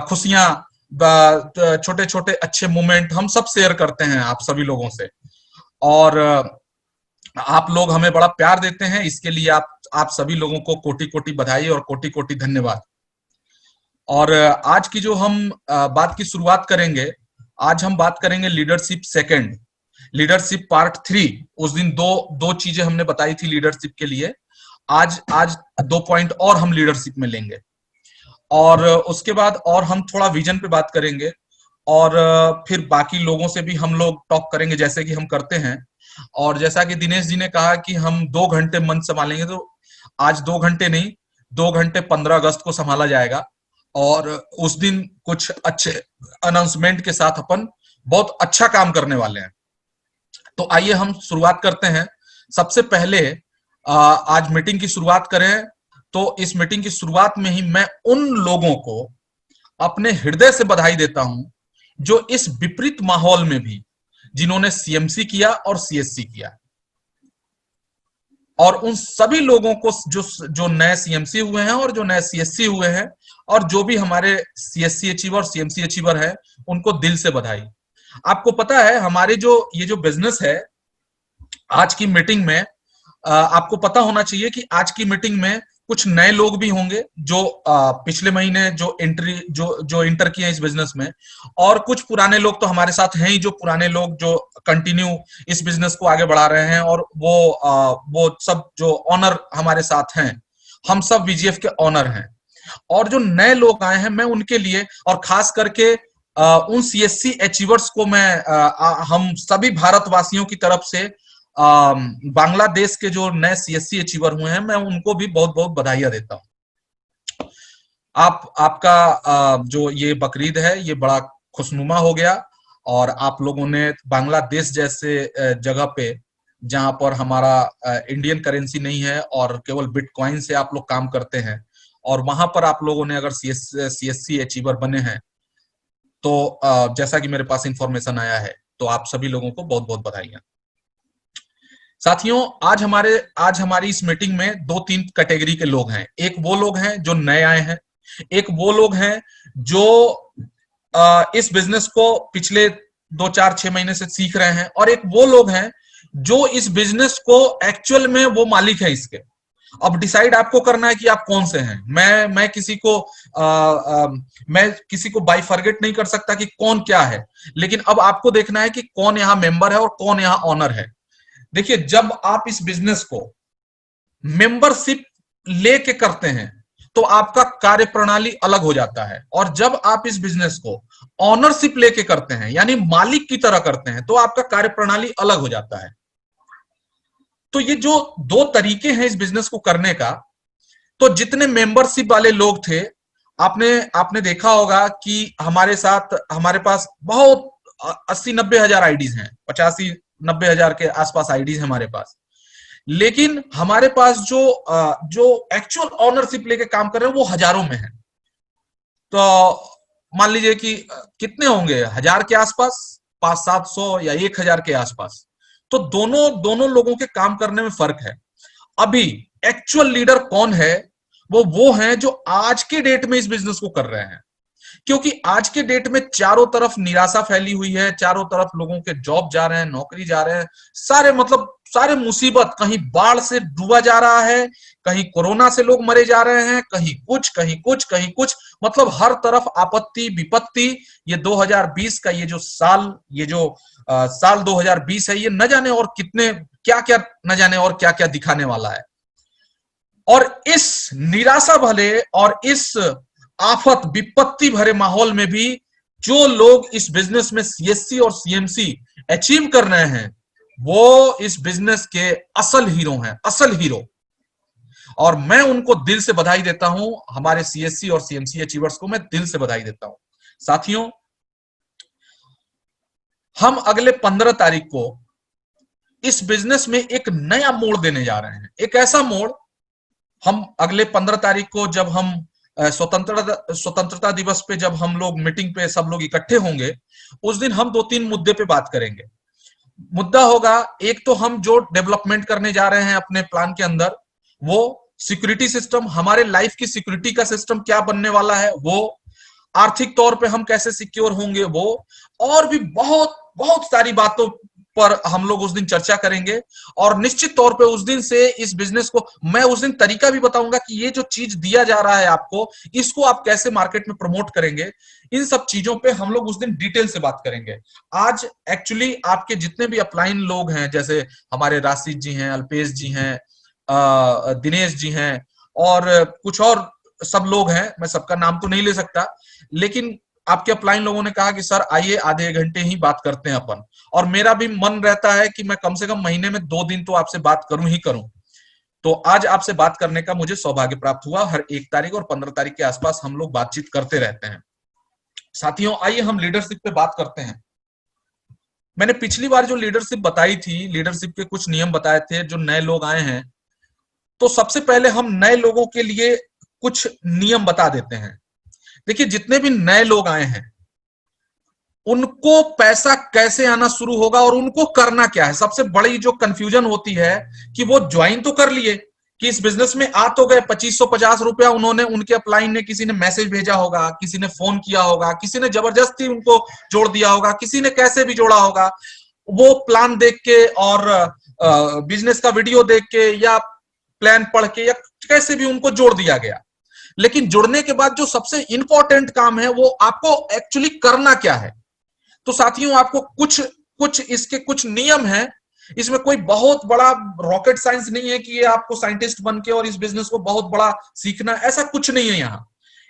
खुशियां, छोटे छोटे अच्छे मोमेंट हम सब शेयर करते हैं आप सभी लोगों से। और आप लोग हमें बड़ा प्यार देते हैं, इसके लिए आप सभी लोगों को कोटि कोटि बधाई और कोटि कोटि धन्यवाद। और आज की जो हम बात की शुरुआत करेंगे, आज हम बात करेंगे लीडरशिप सेकंड, लीडरशिप पार्ट 3। उस दिन दो दो चीजें हमने बताई थी लीडरशिप के लिए, आज आज 2 पॉइंट और हम लीडरशिप में लेंगे। और उसके बाद और हम थोड़ा विजन पे बात करेंगे, और फिर बाकी लोगों से भी हम लोग टॉक करेंगे जैसे कि हम करते हैं। और जैसा कि दिनेश जी ने कहा कि हम 2 घंटे मंच संभालेंगे, तो आज 2 घंटे नहीं, 2 घंटे 15 अगस्त को संभाला जाएगा। और उस दिन कुछ अच्छे अनाउंसमेंट के साथ अपन बहुत अच्छा काम करने वाले हैं। तो आइए हम शुरुआत करते हैं। सबसे पहले आज मीटिंग की शुरुआत करें, तो इस मीटिंग की शुरुआत में ही मैं उन लोगों को अपने हृदय से बधाई देता हूं जो इस विपरीत माहौल में भी, जिन्होंने सीएमसी किया और सीएससी किया। और उन सभी लोगों को जो जो नए सीएमसी हुए हैं और जो नए सीएससी हुए हैं, और जो भी हमारे सीएससी अचीवर और सीएमसी अचीवर है, उनको दिल से बधाई। आपको पता है हमारे जो ये जो बिजनेस है, आज की मीटिंग में आपको पता होना चाहिए कि आज की मीटिंग में कुछ नए लोग भी होंगे जो पिछले महीने जो इंटर किए इस बिजनेस में, और कुछ पुराने लोग तो हमारे साथ हैं ही, जो पुराने लोग जो कंटिन्यू इस बिजनेस को आगे बढ़ा रहे हैं, और वो सब जो ऑनर हमारे साथ हैं, हम सब वीजीएफ के ऑनर हैं। और जो नए लोग आए हैं, मैं उनके लिए, और खास करके उन सीएससी अचीवर्स को मैं हम सभी भारतवासियों की तरफ से बांग्लादेश के जो नए सीएससी अचीवर हुए हैं, मैं उनको भी बहुत बहुत बधाइयां देता हूं। आपका जो ये बकरीद है, ये बड़ा खुशनुमा हो गया, और आप लोगों ने बांग्लादेश जैसे जगह पे, जहां पर हमारा इंडियन करेंसी नहीं है और केवल बिटकॉइन से आप लोग काम करते हैं, और वहां पर आप लोगों ने अगर सीएससी अचीवर बने हैं, तो जैसा कि मेरे पास इंफॉर्मेशन आया है, तो आप सभी लोगों को बहुत बहुत बधाइयां। साथियों, आज हमारी इस मीटिंग में 2-3 कैटेगरी के लोग हैं। एक वो लोग हैं जो नए आए हैं, एक वो लोग हैं जो इस बिजनेस को पिछले 2-4-6 महीने से सीख रहे हैं, और एक वो लोग हैं जो इस बिजनेस को एक्चुअल में वो मालिक है इसके। अब डिसाइड आपको करना है कि आप कौन से हैं। मैं किसी को बाय फॉरगेट नहीं कर सकता कि कौन क्या है, लेकिन अब आपको देखना है कि कौन यहां मेंबर है और कौन यहां ऑनर है। देखिए, जब आप इस बिजनेस को मेंबरशिप लेके करते हैं, तो आपका कार्य प्रणाली अलग हो जाता है, और जब आप इस बिजनेस को ऑनरशिप लेके करते हैं, यानी मालिक की तरह करते हैं, तो आपका कार्य प्रणाली अलग हो जाता है। तो ये जो 2 तरीके हैं इस बिजनेस को करने का, तो जितने मेंबरशिप वाले लोग थे, आपने देखा होगा कि हमारे पास बहुत 80-90 हजार आईडीज हैं, 85-90 हजार के आसपास आईडीज हैं हमारे पास। लेकिन हमारे पास जो एक्चुअल ऑनरशिप लेके काम कर रहे हैं, वो हजारों में है। तो मान लीजिए कि कितने होंगे, 1000 के आसपास, 500-700 या 1000 के आसपास। तो दोनों लोगों के काम करने में फर्क है। अभी एक्चुअल लीडर कौन है? वो हैं जो आज के डेट में इस बिजनेस को कर रहे हैं, क्योंकि आज के डेट में चारों तरफ निराशा फैली हुई है, चारों तरफ लोगों के जॉब जा रहे हैं, नौकरी जा रहे हैं, सारे मुसीबत, कहीं बाढ़ से डूबा जा रहा है, कहीं कोरोना से लोग मरे जा रहे हैं, कहीं कुछ कहीं कुछ कहीं कुछ, मतलब हर तरफ आपत्ति विपत्ति। ये 2020 का ये जो साल 2020 है, ये न जाने और कितने क्या क्या न जाने और क्या क्या दिखाने वाला है। और इस निराशा भले और इस आफत विपत्ति भरे माहौल में भी जो लोग इस बिजनेस में सीएससी और सीएमसी अचीव कर रहे हैं, वो इस बिजनेस के असल हीरो हैं, असल हीरो। और मैं उनको दिल से बधाई देता हूं, हमारे सीएससी और सीएमसी अचीवर्स को मैं दिल से बधाई देता हूं। साथियों, हम अगले 15 तारीख को इस बिजनेस में एक नया मोड़ देने जा रहे हैं। एक ऐसा मोड़, हम अगले 15 तारीख को जब हम स्वतंत्रता दिवस पे जब हम लोग मीटिंग पे सब लोग इकट्ठे होंगे, उस दिन हम 2-3 मुद्दे पे बात करेंगे। मुद्दा होगा, एक तो हम जो डेवलपमेंट करने जा रहे हैं अपने प्लान के अंदर, वो सिक्योरिटी सिस्टम, हमारे लाइफ की सिक्योरिटी का सिस्टम क्या बनने वाला है वो। आर्थिक तौर पे हम कैसे सिक्योर होंगे वो, और भी बहुत बहुत सारी बातों पर हम लोग उस दिन चर्चा करेंगे। और निश्चित तौर पे उस दिन से इस बिजनेस को मैं उस दिन तरीका भी बताऊंगा कि ये जो चीज दिया जा रहा है आपको, इसको आप कैसे मार्केट में प्रमोट करेंगे। इन सब चीजों पे हम लोग उस दिन डिटेल से बात करेंगे। आज एक्चुअली आपके जितने भी अपलाइन लोग हैं, जैसे हमारे राशिद जी हैं, अल्पेश जी हैं, दिनेश जी हैं, और कुछ और सब लोग हैं, मैं सबका नाम तो नहीं ले सकता, लेकिन आपके अपलाइन लोगों ने कहा कि सर आइए आधे घंटे ही बात करते हैं अपन। और मेरा भी मन रहता है कि मैं कम से कम महीने में 2 दिन तो आपसे बात करूं ही करूं। तो आज आपसे बात करने का मुझे सौभाग्य प्राप्त हुआ। हर 1 तारीख और 15 तारीख के आसपास हम लोग बातचीत करते रहते हैं। साथियों, आइए हम लीडरशिप पे बात करते हैं। मैंने पिछली बार जो लीडरशिप बताई थी, लीडरशिप के कुछ नियम बताए थे जो नए लोग आए हैं, तो सबसे पहले हम नए लोगों के लिए कुछ नियम बता देते हैं। देखिए, जितने भी नए लोग आए हैं उनको पैसा कैसे आना शुरू होगा और उनको करना क्या है। सबसे बड़ी जो कंफ्यूजन होती है कि वो ज्वाइन तो कर लिए, कि इस बिजनेस में आ तो गए, 2550 रुपया उन्होंने, उनके अपलाइन ने, किसी ने मैसेज भेजा होगा, किसी ने फोन किया होगा, किसी ने जबरदस्ती उनको जोड़ दिया होगा, किसी ने कैसे भी जोड़ा होगा, वो प्लान देख के और बिजनेस का वीडियो देख के या प्लान पढ़ के या कैसे भी उनको जोड़ दिया गया। लेकिन जुड़ने के बाद जो सबसे इंपॉर्टेंट काम है वो आपको एक्चुअली करना क्या है। तो साथियों, आपको कुछ कुछ इसके कुछ नियम हैं। इसमें कोई बहुत बड़ा रॉकेट साइंस नहीं है कि ये आपको साइंटिस्ट बन के और इस बिजनेस को बहुत बड़ा सीखना, ऐसा कुछ नहीं है।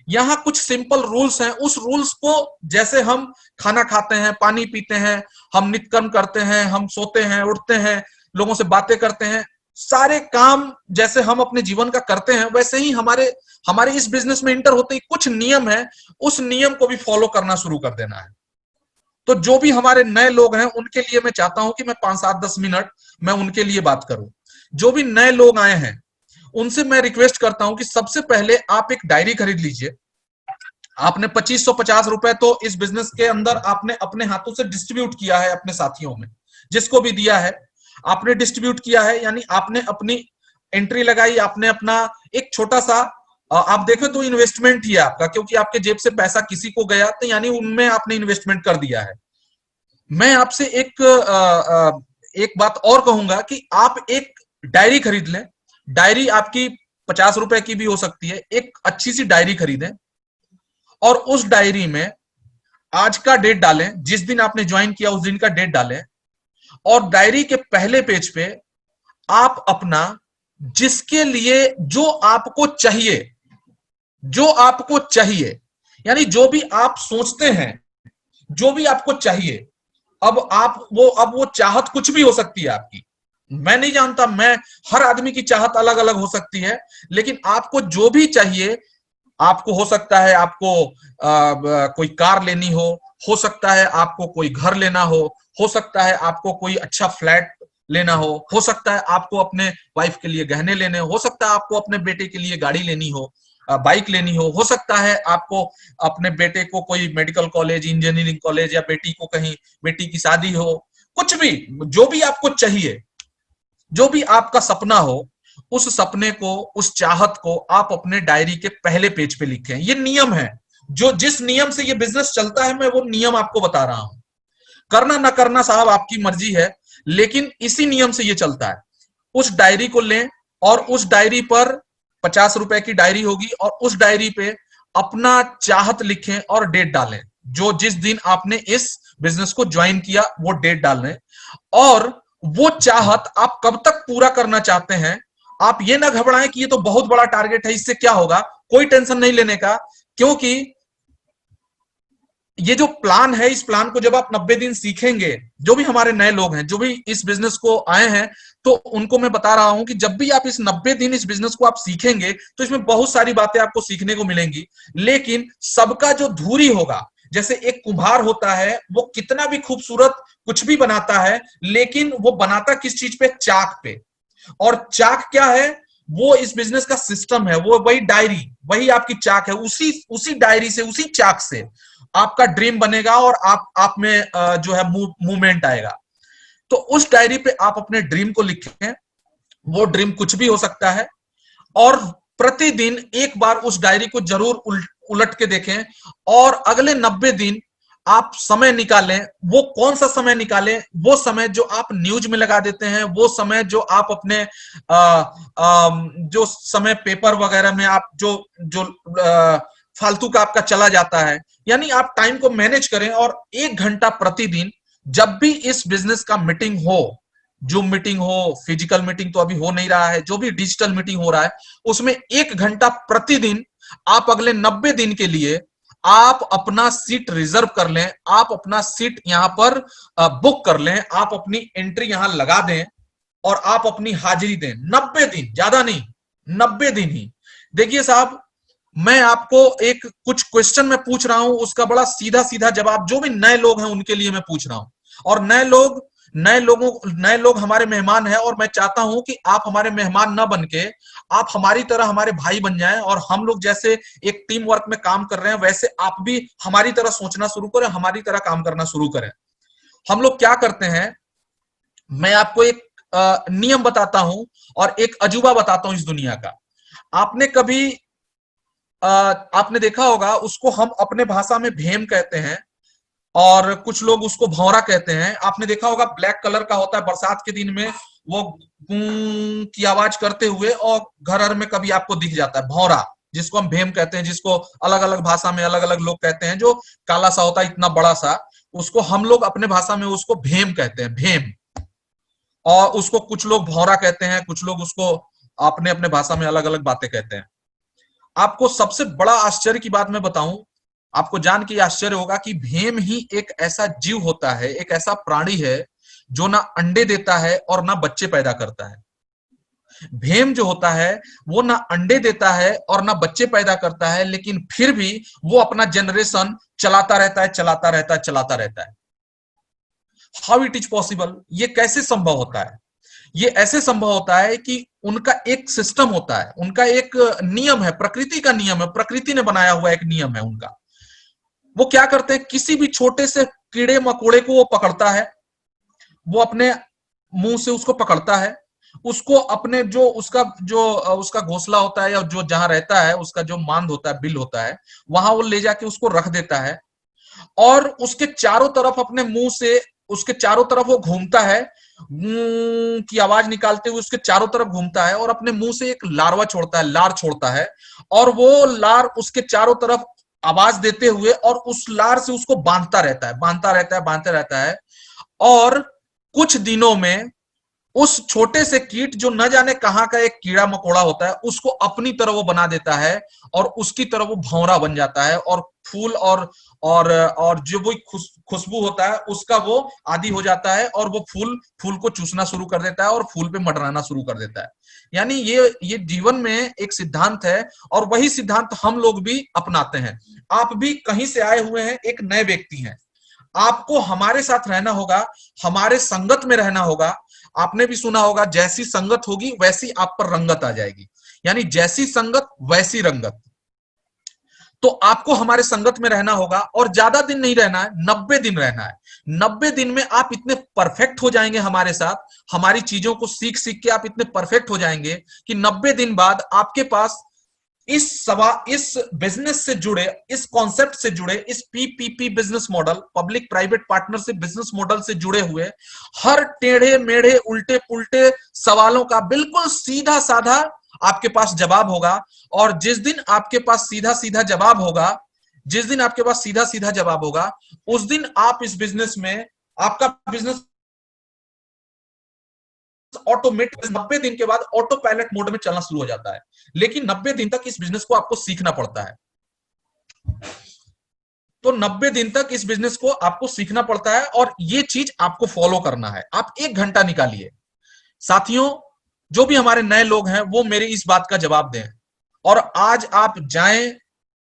यहाँ कुछ सिंपल रूल्स हैं। उस रूल्स को, जैसे हम खाना खाते हैं, पानी पीते हैं, हम नित्यकर्म करते हैं, हम सोते हैं, उठते हैं, लोगों से बातें करते हैं, सारे काम जैसे हम अपने जीवन का करते हैं, वैसे ही हमारे हमारे इस बिजनेस में इंटर होते ही कुछ नियम है, उस नियम को भी फॉलो करना शुरू कर देना है। तो जो भी हमारे नए लोग हैं उनके लिए मैं चाहता हूं कि मैं 5-7-10 मिनट मैं उनके लिए बात करूं। जो भी नए लोग आए हैं उनसे मैं रिक्वेस्ट करता हूं कि सबसे पहले आप एक डायरी खरीद लीजिए। आपने 2550 रुपए तो इस बिजनेस के अंदर आपने अपने हाथों से डिस्ट्रीब्यूट किया है अपने साथियों में, जिसको भी दिया है आपने डिस्ट्रीब्यूट किया है, यानी आपने अपनी एंट्री लगाई, आपने अपना एक छोटा सा, आप देखें तो इन्वेस्टमेंट ही है आपका, क्योंकि आपके जेब से पैसा किसी को गया तो यानी उनमें आपने इन्वेस्टमेंट कर दिया है। मैं आपसे एक बात और कहूंगा कि आप एक डायरी खरीद लें। डायरी आपकी 50 रुपए की भी हो सकती है। एक अच्छी सी डायरी खरीदें और उस डायरी में आज का डेट डालें, जिस दिन आपने ज्वाइन किया उस दिन का डेट डालें, और डायरी के पहले पेज पे आप अपना, जिसके लिए जो आपको चाहिए, जो आपको चाहिए, यानी जो भी आप सोचते हैं, जो भी आपको चाहिए, अब वो चाहत कुछ भी हो सकती है आपकी, मैं नहीं जानता, मैं, हर आदमी की चाहत अलग अलग हो सकती है, लेकिन आपको जो भी चाहिए, आपको हो सकता है आपको कोई कार लेनी हो सकता है आपको कोई घर लेना हो सकता है आपको कोई अच्छा फ्लैट लेना हो सकता है आपको अपने वाइफ के लिए गहने लेने हो सकता है आपको अपने बेटे के लिए गाड़ी लेनी बाइक लेनी हो सकता है आपको अपने बेटे को कोई मेडिकल कॉलेज, इंजीनियरिंग कॉलेज, या बेटी को कहीं, बेटी की शादी हो, कुछ भी, जो भी आपको चाहिए, जो भी आपका सपना हो, उस सपने को, उस चाहत को आप अपने डायरी के पहले पेज पे लिखें। ये नियम है, जो जिस नियम से ये बिजनेस चलता है, मैं वो नियम आपको बता रहा हूं। करना ना करना साहब आपकी मर्जी है, लेकिन इसी नियम से ये चलता है। उस डायरी को लें और उस डायरी पर 50 रुपए की डायरी होगी और उस डायरी पे अपना चाहत लिखें और डेट डालें, जो जिस दिन आपने इस बिजनेस को ज्वाइन किया वो डेट डालें। और वो चाहत आप कब तक पूरा करना चाहते हैं, आप ये ना घबराएं कि ये तो बहुत बड़ा टारगेट है, इससे क्या होगा। कोई टेंशन नहीं लेने का, क्योंकि ये जो प्लान है, इस प्लान को जब आप 90 दिन सीखेंगे, जो भी हमारे नए लोग हैं, जो भी इस बिजनेस को आए हैं, तो उनको मैं बता रहा हूं कि जब भी आप इस 90 दिन इस बिजनेस को आप सीखेंगे तो इसमें बहुत सारी बातें आपको सीखने को मिलेंगी। लेकिन सबका जो धुरी होगा, जैसे एक कुम्हार होता है, वो कितना भी खूबसूरत कुछ भी बनाता है, लेकिन वो बनाता किस चीज पे? चाक पे। और चाक क्या है? वो इस बिजनेस का सिस्टम है, वो वही डायरी, वही आपकी चाक है। उसी डायरी से, उसी चाक से आपका ड्रीम बनेगा और आप में जो है मूवमेंट आएगा। तो उस डायरी पे आप अपने ड्रीम को लिखें। वो ड्रीम कुछ भी हो सकता है, और प्रतिदिन एक बार उस डायरी को जरूर उलट के देखें और अगले 90 दिन आप समय निकालें। वो कौन सा समय निकालें? वो समय जो आप न्यूज में लगा देते हैं, वो समय जो आप अपने जो समय पेपर वगैरह में आप जो जो फालतू का आपका चला जाता है, यानी आप टाइम को मैनेज करें और 1 घंटा प्रतिदिन जब भी इस बिजनेस का मीटिंग हो, जूम मीटिंग हो, फिजिकल मीटिंग तो अभी हो नहीं रहा है, जो भी डिजिटल मीटिंग हो रहा है उसमें 1 घंटा प्रतिदिन आप अगले 90 दिन के लिए आप अपना सीट रिजर्व कर लें, आप अपना सीट यहां पर बुक कर लें, आप अपनी एंट्री यहां लगा दें और आप अपनी हाजिरी दें। 90 दिन, ज्यादा नहीं, 90 दिन ही। देखिए साहब, मैं आपको एक कुछ क्वेश्चन में पूछ रहा हूं, उसका बड़ा सीधा सीधा जवाब जो भी नए लोग हैं उनके लिए मैं पूछ रहा हूं। और नए लोग हमारे मेहमान हैं और मैं चाहता हूं कि आप हमारे मेहमान न बन के आप हमारी तरह हमारे भाई बन जाएं और हम लोग जैसे एक टीम वर्क में काम कर रहे हैं वैसे आप भी हमारी तरह सोचना शुरू करें, हमारी तरह काम करना शुरू करें। हम लोग क्या करते हैं, मैं आपको एक नियम बताता हूं और एक अजूबा बताता हूं इस दुनिया का। आपने कभी आपने देखा होगा, उसको हम अपने भाषा में भेम कहते हैं और कुछ लोग उसको भौरा कहते हैं। आपने देखा होगा ब्लैक कलर का होता है, बरसात के दिन में वो गूं की आवाज करते हुए और घर घर में कभी आपको दिख जाता है, भौरा, जिसको हम भेम कहते हैं, जिसको अलग अलग भाषा में अलग अलग लोग कहते हैं, जो काला सा होता है इतना बड़ा सा, उसको हम लोग अपने भाषा में उसको भेम कहते हैं, भेम। और उसको कुछ लोग भौरा कहते हैं, कुछ लोग उसको अपने अपने भाषा में अलग अलग बातें कहते हैं। आपको सबसे बड़ा आश्चर्य की बात मैं बताऊं, आपको जान के आश्चर्य होगा कि भेम ही एक ऐसा जीव होता है, एक ऐसा प्राणी है जो ना अंडे देता है और ना बच्चे पैदा करता है। भेम जो होता है वो ना अंडे देता है और ना बच्चे पैदा करता है, लेकिन फिर भी वो अपना जनरेशन चलाता रहता है, चलाता रहता है, चलाता रहता है। How it is possible? ये कैसे संभव होता है? ये ऐसे संभव होता है कि उनका एक सिस्टम होता है, उनका एक नियम है, प्रकृति का नियम है, प्रकृति ने बनाया हुआ एक नियम है उनका। वो क्या करते हैं, किसी भी छोटे से कीड़े मकोड़े को वो पकड़ता है, वो अपने मुंह से उसको पकड़ता है, उसको अपने उसका घोंसला होता है या जो जहां रहता है उसका जो मांद होता है, बिल होता है, वहां वो ले जाके उसको रख देता है और उसके चारों तरफ अपने मुंह से उसके चारों तरफ वो घूमता है, की आवाज निकालते हुए उसके चारों तरफ घूमता है और अपने मुंह से एक लार्वा छोड़ता है, लार छोड़ता है, और वो लार उसके चारों तरफ आवाज देते हुए और उस लार से उसको बांधता रहता है, बांधता रहता है, बांधता रहता है। और कुछ दिनों में उस छोटे से कीट जो न जाने कहां का एक कीड़ा मकोड़ा होता है उसको अपनी तरह वो बना देता है और उसकी तरह वो भंवरा बन जाता है और फूल और जो वो खुशबू होता है उसका वो आदी हो जाता है और वो फूल को चूसना शुरू कर देता है और फूल पे मंडराना शुरू कर देता है। यानी ये जीवन में एक सिद्धांत है और वही सिद्धांत हम लोग भी अपनाते हैं। आप भी कहीं से आए हुए हैं, एक नए व्यक्ति हैं, आपको हमारे साथ रहना होगा, हमारे संगत में रहना होगा। आपने भी सुना होगा, जैसी संगत होगी वैसी आप पर रंगत आ जाएगी, यानी जैसी संगत वैसी रंगत। तो आपको हमारे संगत में रहना होगा और ज्यादा दिन नहीं रहना है, 90 दिन रहना है। 90 दिन में आप इतने परफेक्ट हो जाएंगे हमारे साथ, हमारी चीजों को सीख सीख के आप इतने परफेक्ट हो जाएंगे कि 90 दिन बाद आपके पास इस बिजनेस से जुड़े, इस कॉन्सेप्ट से जुड़े, इस PPP business model, public private partnership business model से जुड़े हुए हर टेढ़े मेढ़े उल्टे पुल्टे सवालों का बिल्कुल सीधा साधा आपके पास जवाब होगा। और जिस दिन आपके पास सीधा सीधा जवाब होगा, जिस दिन आपके पास सीधा सीधा जवाब होगा, उस दिन आप इस बिजनेस में, आपका बिजनेस ऑटोमेटिक 90 दिन के बाद ऑटो पायलट मोड में चलना शुरू हो जाता है। लेकिन 90 दिन तक इस बिजनेस को आपको सीखना पड़ता है। तो 90 दिन तक इस बिजनेस को आपको सीखना पड़ता है और ये चीज आपको फॉलो करना है। आप 1 घंटा निकालिए। साथियों, जो भी हमारे नए लोग हैं वो मेरी इस बात का जवाब दें और आज आप जाएं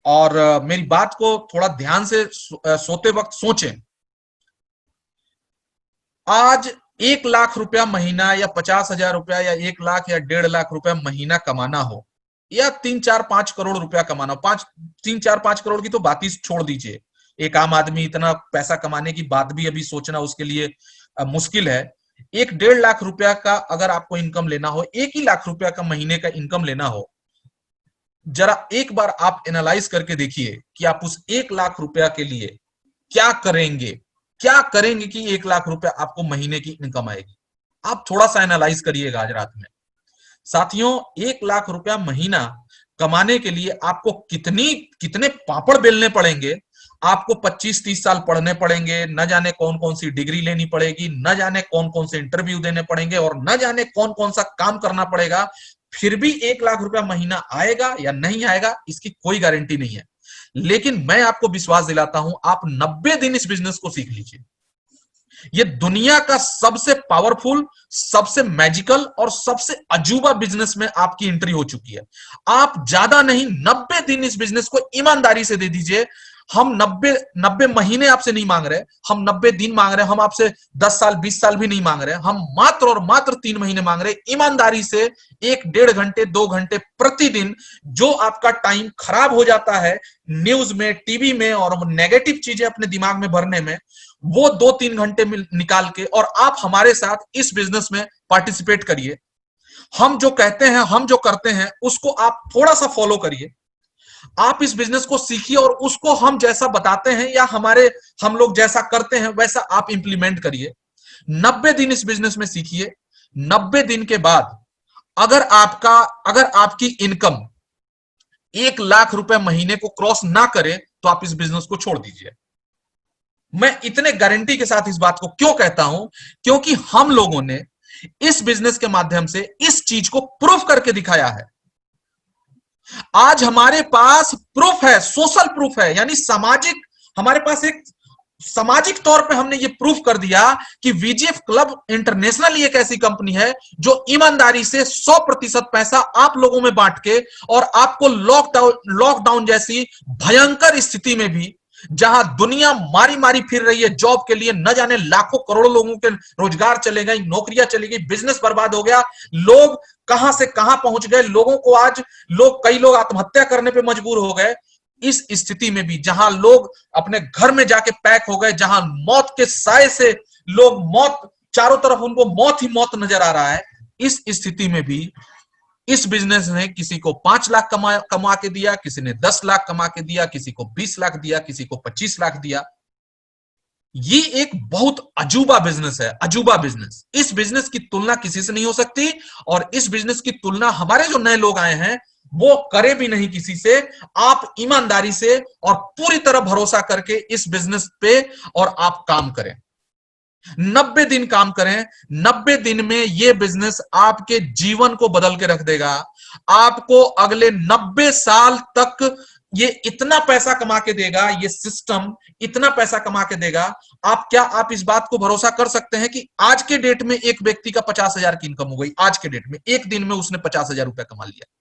और मेरी बात को थोड़ा ध्यान से सोते वक्त सोचें। आज 1 लाख रुपया महीना या 50,000 रुपया या 1 लाख या 1.5 लाख रुपया महीना कमाना हो या 3-4-5 करोड़ रुपया कमाना हो, 3-4-5 करोड़ की तो बात ही छोड़ दीजिए। एक आम आदमी इतना पैसा कमाने की बात भी अभी सोचना उसके लिए मुश्किल है। 1-1.5 लाख रुपया का अगर आपको इनकम लेना हो, 1 ही लाख रुपया का महीने का इनकम लेना हो, जरा एक बार आप एनालाइज करके देखिए कि आप उस 1 लाख रुपया के लिए क्या करेंगे, क्या करेंगे कि 1 लाख रुपया आपको महीने की इनकम आएगी। आप थोड़ा सा एनालाइज करिएगा आज रात में। साथियों, 1 लाख रुपया महीना कमाने के लिए आपको कितने पापड़ बेलने पड़ेंगे। आपको 25-30 साल पढ़ने पड़ेंगे, न जाने कौन कौन सी डिग्री लेनी पड़ेगी, न जाने कौन कौन से इंटरव्यू देने पड़ेंगे, और न जाने कौन कौन सा काम करना पड़ेगा। फिर भी 1 लाख रुपया महीना आएगा या नहीं आएगा, इसकी कोई गारंटी नहीं है। लेकिन मैं आपको विश्वास दिलाता हूं, आप 90 दिन इस बिजनेस को सीख लीजिए। ये दुनिया का सबसे पावरफुल, सबसे मैजिकल और सबसे अजूबा बिजनेस में आपकी एंट्री हो चुकी है। आप ज्यादा नहीं, 90 दिन इस बिजनेस को ईमानदारी से दे दीजिए। हम 90 महीने आपसे नहीं मांग रहे, हम 90 दिन मांग रहे हैं। हम आपसे 10 साल 20 साल भी नहीं मांग रहे, हम मात्र और मात्र 3 महीने मांग रहे। ईमानदारी से 1-1.5 घंटे 2 घंटे प्रतिदिन जो आपका टाइम खराब हो जाता है न्यूज में, टीवी में और नेगेटिव चीजें अपने दिमाग में भरने में, वो 2-3 घंटे निकाल के और आप हमारे साथ इस बिजनेस में पार्टिसिपेट करिए। हम जो कहते हैं, हम जो करते हैं, उसको आप थोड़ा सा फॉलो करिए। आप इस बिजनेस को सीखिए और उसको हम जैसा बताते हैं या हम लोग जैसा करते हैं वैसा आप इंप्लीमेंट करिए। 90 दिन इस बिजनेस में सीखिए। 90 दिन के बाद अगर आपकी इनकम 1 लाख रुपए महीने को क्रॉस ना करे तो आप इस बिजनेस को छोड़ दीजिए। मैं इतने गारंटी के साथ इस बात को क्यों कहता हूं, क्योंकि हम लोगों ने इस बिजनेस के माध्यम से इस चीज को प्रूफ करके दिखाया है। आज हमारे पास प्रूफ है, सोशल प्रूफ है, यानी सामाजिक, हमारे पास एक सामाजिक तौर पे हमने ये प्रूफ कर दिया कि वीजीएफ क्लब इंटरनेशनल एक ऐसी कंपनी है जो ईमानदारी से 100% पैसा आप लोगों में बांट के और आपको लॉकडाउन जैसी भयंकर स्थिति में भी, जहां दुनिया मारी मारी फिर रही है जॉब के लिए, न जाने लाखों करोड़ों लोगों के रोजगार चले गए, नौकरियां चली गई, बिजनेस बर्बाद हो गया, लोग कहां से कहां पहुंच गए, लोगों को आज कई लोग आत्महत्या करने पे मजबूर हो गए। इस स्थिति में भी जहां लोग अपने घर में जाके पैक हो गए, जहां मौत के साए से लोग, मौत चारों तरफ उनको मौत ही मौत नजर आ रहा है, इस स्थिति में भी इस बिजनेस ने किसी को 5 लाख कमा के दिया, किसी ने 10 लाख कमा के दिया, किसी को 20 लाख दिया, किसी को 25 लाख दिया। ये एक बहुत अजूबा बिजनेस है, अजूबा बिजनेस। इस बिजनेस की तुलना किसी से नहीं हो सकती और इस बिजनेस की तुलना हमारे जो नए लोग आए हैं वो करे भी नहीं किसी से। आप ईमानदारी से और पूरी तरह भरोसा करके इस बिजनेस पे और आप काम करें, 90 दिन काम करें। 90 दिन में यह बिजनेस आपके जीवन को बदल के रख देगा। आपको अगले 90 साल तक ये इतना पैसा कमा के देगा, ये सिस्टम इतना पैसा कमा के देगा। आप इस बात को भरोसा कर सकते हैं कि आज के डेट में एक व्यक्ति का 50,000 की इनकम हो गई। आज के डेट में एक दिन में उसने 50,000 रुपया कमा लिया।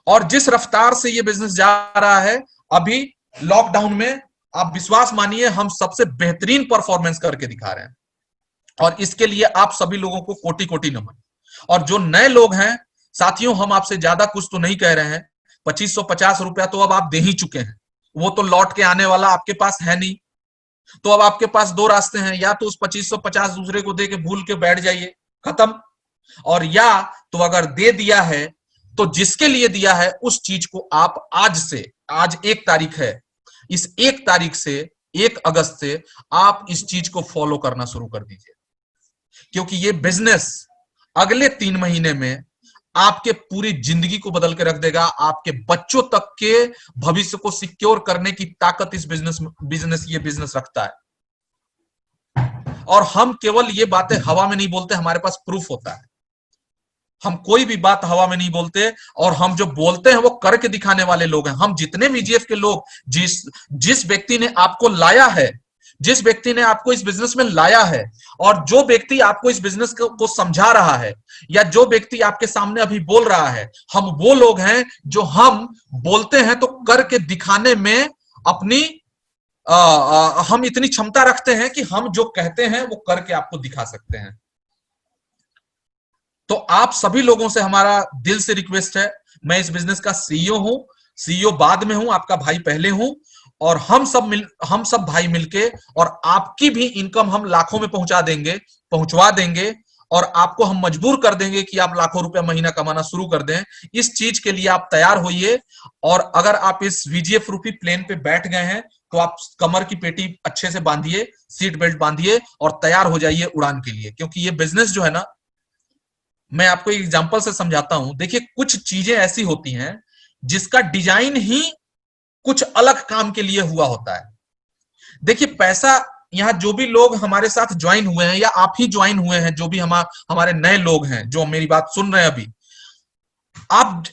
और जिस रफ्तार से ये बिजनेस जा रहा है अभी लॉकडाउन में, आप विश्वास मानिए हम सबसे बेहतरीन परफॉर्मेंस करके दिखा रहे हैं और इसके लिए आप सभी लोगों को कोटि कोटि नमन। और जो नए लोग हैं साथियों, हम आपसे ज्यादा कुछ तो नहीं कह रहे हैं। 2550 रुपया तो अब आप दे ही चुके हैं, वो तो लौट के आने वाला आपके पास है नहीं। तो अब आपके पास 2 रास्ते हैं, या तो उस 2550 दूसरे को दे के भूल के बैठ जाइए, खत्म, और या तो अगर दे दिया है तो जिसके लिए दिया है उस चीज को आप आज से, आज 1 तारीख है, इस 1 तारीख से 1 अगस्त से आप इस चीज को फॉलो करना शुरू कर दीजिए, क्योंकि ये बिजनेस अगले 3 महीने में आपके पूरी जिंदगी को बदल के रख देगा। आपके बच्चों तक के भविष्य को सिक्योर करने की ताकत इस ये बिजनेस रखता है। और हम केवल ये बातें हवा में नहीं बोलते, हमारे पास प्रूफ होता है। हम कोई भी बात हवा में नहीं बोलते और हम जो बोलते हैं वो करके दिखाने वाले लोग हैं। हम जितने वीजीएफ के लोग, जिस व्यक्ति ने आपको लाया है, जिस व्यक्ति ने आपको इस बिजनेस में लाया है और जो व्यक्ति आपको इस बिजनेस को समझा रहा है या जो व्यक्ति आपके सामने अभी बोल रहा है, हम वो लोग हैं जो हम बोलते हैं तो करके दिखाने में अपनी हम इतनी क्षमता रखते हैं कि हम जो कहते हैं वो करके आपको दिखा सकते हैं। तो आप सभी लोगों से हमारा दिल से रिक्वेस्ट है, मैं इस बिजनेस का सीईओ हूं, सीईओ बाद में हूं, आपका भाई पहले हूं, और हम सब भाई मिलके और आपकी भी इनकम हम लाखों में पहुंचा देंगे, पहुंचवा देंगे। और आपको हम मजबूर कर देंगे कि आप लाखों रुपया महीना कमाना शुरू कर दें। इस चीज के लिए आप तैयार होइए, और अगर आप इस वीजीएफ रूपी प्लेन पे बैठ गए हैं तो आप कमर की पेटी अच्छे से बांधिए, सीट बेल्ट बांधिए और तैयार हो जाइए उड़ान के लिए। क्योंकि ये बिजनेस जो है ना, मैं आपको एक एग्जांपल से समझाता हूं। देखिए, कुछ चीजें ऐसी होती हैं जिसका डिजाइन ही कुछ अलग काम के लिए हुआ होता है। देखिए, पैसा, यहाँ जो भी लोग हमारे साथ ज्वाइन हुए हैं या आप ही ज्वाइन हुए हैं, जो भी हमारे नए लोग हैं जो मेरी बात सुन रहे हैं अभी,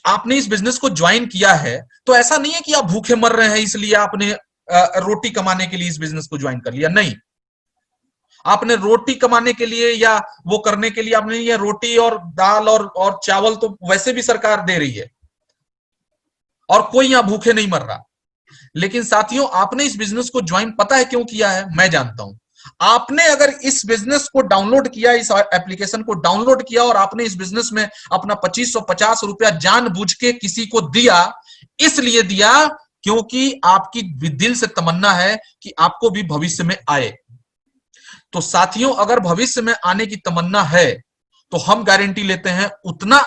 आपने इस बिजनेस को ज्वाइन किया है तो ऐसा नहीं है कि आप भूखे मर रहे हैं इसलिए आपने रोटी कमाने के लिए इस बिजनेस को ज्वाइन कर लिया। नहीं, आपने रोटी कमाने के लिए या वो करने के लिए आपने, ये रोटी और दाल और चावल तो वैसे भी सरकार दे रही है और कोई यहां भूखे नहीं मर रहा। लेकिन साथियों, आपने इस बिजनेस को ज्वाइन पता है क्यों किया है? मैं जानता हूं। आपने अगर इस बिजनेस को डाउनलोड किया, इस एप्लीकेशन को डाउनलोड किया और आपने इस बिजनेस में अपना 2550 रुपया जानबूझ के किसी को दिया, इसलिए दिया क्योंकि आपकी दिल से तमन्ना है कि आपको भी भविष्य में आए। तो साथियों, अगर भविष्य में आने की तमन्ना है तो हम गारंटी लेते हैं उतना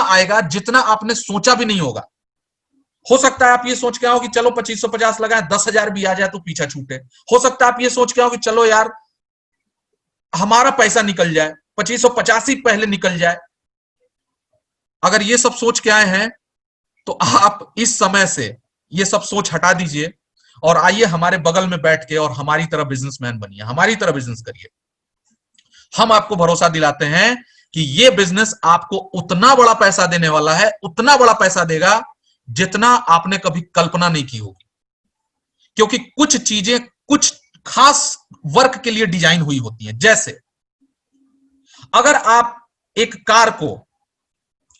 आएगा जितना आपने सोचा भी नहीं होगा। हो सकता है आप ये सोच के आओ कि चलो 2550 लगाए, 10,000 भी आ जाए तो पीछा छूटे। हो सकता है आप ये सोच के आओ कि चलो यार हमारा पैसा निकल जाए, 2550 ही पहले निकल जाए। अगर ये सब सोच के आए हैं तो आप इस समय से ये सब सोच हटा दीजिए और आइए हमारे बगल में बैठ के और हमारी तरह बिजनेसमैन बनिए, हमारी तरह बिजनेस करिए। हम आपको भरोसा दिलाते हैं कि ये बिजनेस आपको उतना बड़ा पैसा देने वाला है, उतना बड़ा पैसा देगा जितना आपने कभी कल्पना नहीं की होगी। क्योंकि कुछ चीजें कुछ खास वर्क के लिए डिजाइन हुई होती हैं। जैसे अगर आप एक कार को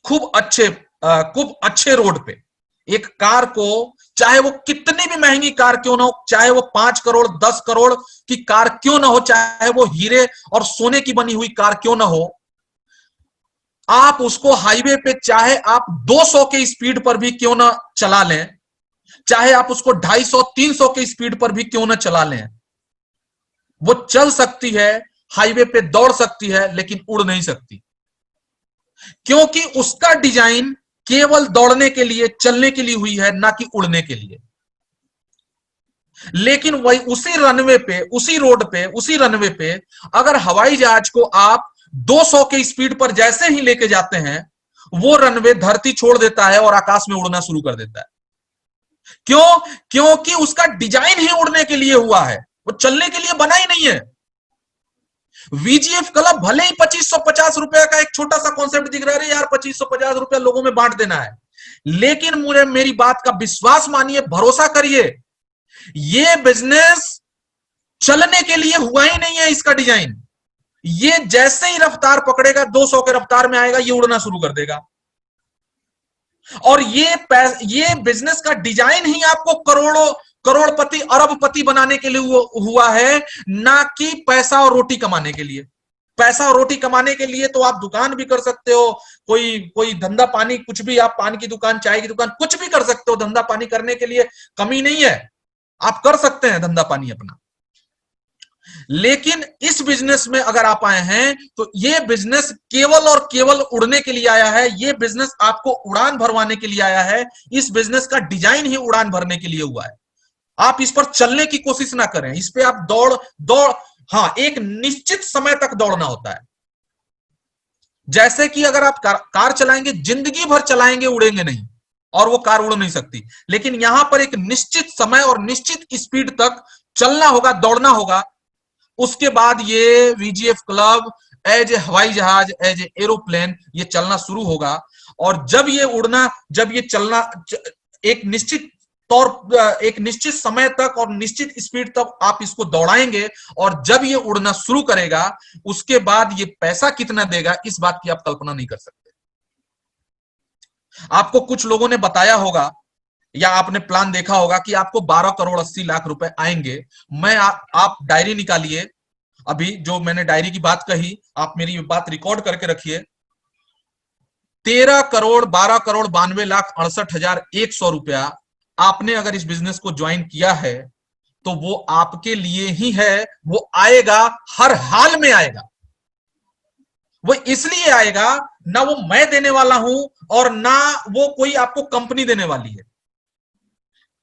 खूब अच्छे रोड पे एक कार को, चाहे वो कितनी भी महंगी कार क्यों ना हो, चाहे वो 5 करोड़ 10 करोड़ की कार क्यों ना हो, चाहे वो हीरे और सोने की बनी हुई कार क्यों ना हो, आप उसको हाईवे पे चाहे आप 200 के स्पीड पर भी क्यों ना चला लें, चाहे आप उसको 250-300 के स्पीड पर भी क्यों ना चला लें, वो चल सकती है, हाईवे पे दौड़ सकती है, लेकिन उड़ नहीं सकती। क्योंकि उसका डिजाइन केवल दौड़ने के लिए, चलने के लिए हुई है, ना कि उड़ने के लिए। लेकिन वही उसी रनवे पे, उसी रोड पे, उसी रनवे पे अगर हवाई जहाज को आप 200 के स्पीड पर जैसे ही लेके जाते हैं, वो रनवे धरती छोड़ देता है और आकाश में उड़ना शुरू कर देता है। क्यों? क्योंकि उसका डिजाइन ही उड़ने के लिए हुआ है, वो चलने के लिए बना ही नहीं है। वीजीएफ क्लब भले ही 2550 रुपए का एक छोटा सा कॉन्सेप्ट दिख रहा है, यार 2550 रुपया लोगों में बांट देना है, लेकिन मुझे मेरी बात का विश्वास मानिए, भरोसा करिए, ये बिजनेस चलने के लिए हुआ ही नहीं है। इसका डिजाइन, ये जैसे ही रफ्तार पकड़ेगा 200 के रफ्तार में आएगा, ये उड़ना शुरू कर देगा। और ये बिजनेस का डिजाइन ही आपको करोड़पति अरबपति बनाने के लिए हुआ है, ना कि पैसा और रोटी कमाने के लिए। पैसा और रोटी कमाने के लिए तो आप दुकान भी कर सकते हो, कोई धंधा पानी, कुछ भी, आप पान की दुकान, चाय की दुकान, कुछ भी कर सकते हो। धंधा पानी करने के लिए कमी नहीं है, आप कर सकते हैं धंधा पानी अपना। लेकिन इस बिजनेस में अगर आप आए हैं तो ये बिजनेस केवल और केवल उड़ने के लिए आया है। ये बिजनेस आपको उड़ान भरवाने के लिए आया है। इस बिजनेस का डिजाइन ही उड़ान भरने के लिए हुआ है। आप इस पर चलने की कोशिश ना करें, इस पे आप दौड़ हाँ, एक निश्चित समय तक दौड़ना होता है। जैसे कि अगर आप कार चलाएंगे, जिंदगी भर चलाएंगे, उड़ेंगे नहीं, और वो कार उड़ नहीं सकती। लेकिन यहां पर एक निश्चित समय और निश्चित स्पीड तक चलना होगा, दौड़ना होगा। उसके बाद ये वीजीएफ क्लब एज ए हवाई जहाज, एज ए एरोप्लेन, ये चलना शुरू होगा। और जब ये चलना एक निश्चित समय तक और निश्चित स्पीड तक आप इसको दौड़ाएंगे, और जब ये उड़ना शुरू करेगा, उसके बाद ये पैसा कितना देगा, इस बात की आप कल्पना नहीं कर सकते। आपको कुछ लोगों ने बताया होगा या आपने प्लान देखा होगा कि आपको 12 करोड़ 80 लाख रुपए आएंगे। आप डायरी निकालिए, अभी जो मैंने डायरी की बात कही, आप मेरी बात रिकॉर्ड करके रखिए। 13 करोड़ 12 करोड़ 92,68,100 रुपया आपने अगर इस बिजनेस को ज्वाइन किया है तो वो आपके लिए ही है, वो आएगा, हर हाल में आएगा। वो इसलिए आएगा, ना वो मैं देने वाला हूं और ना वो कोई आपको कंपनी देने वाली है,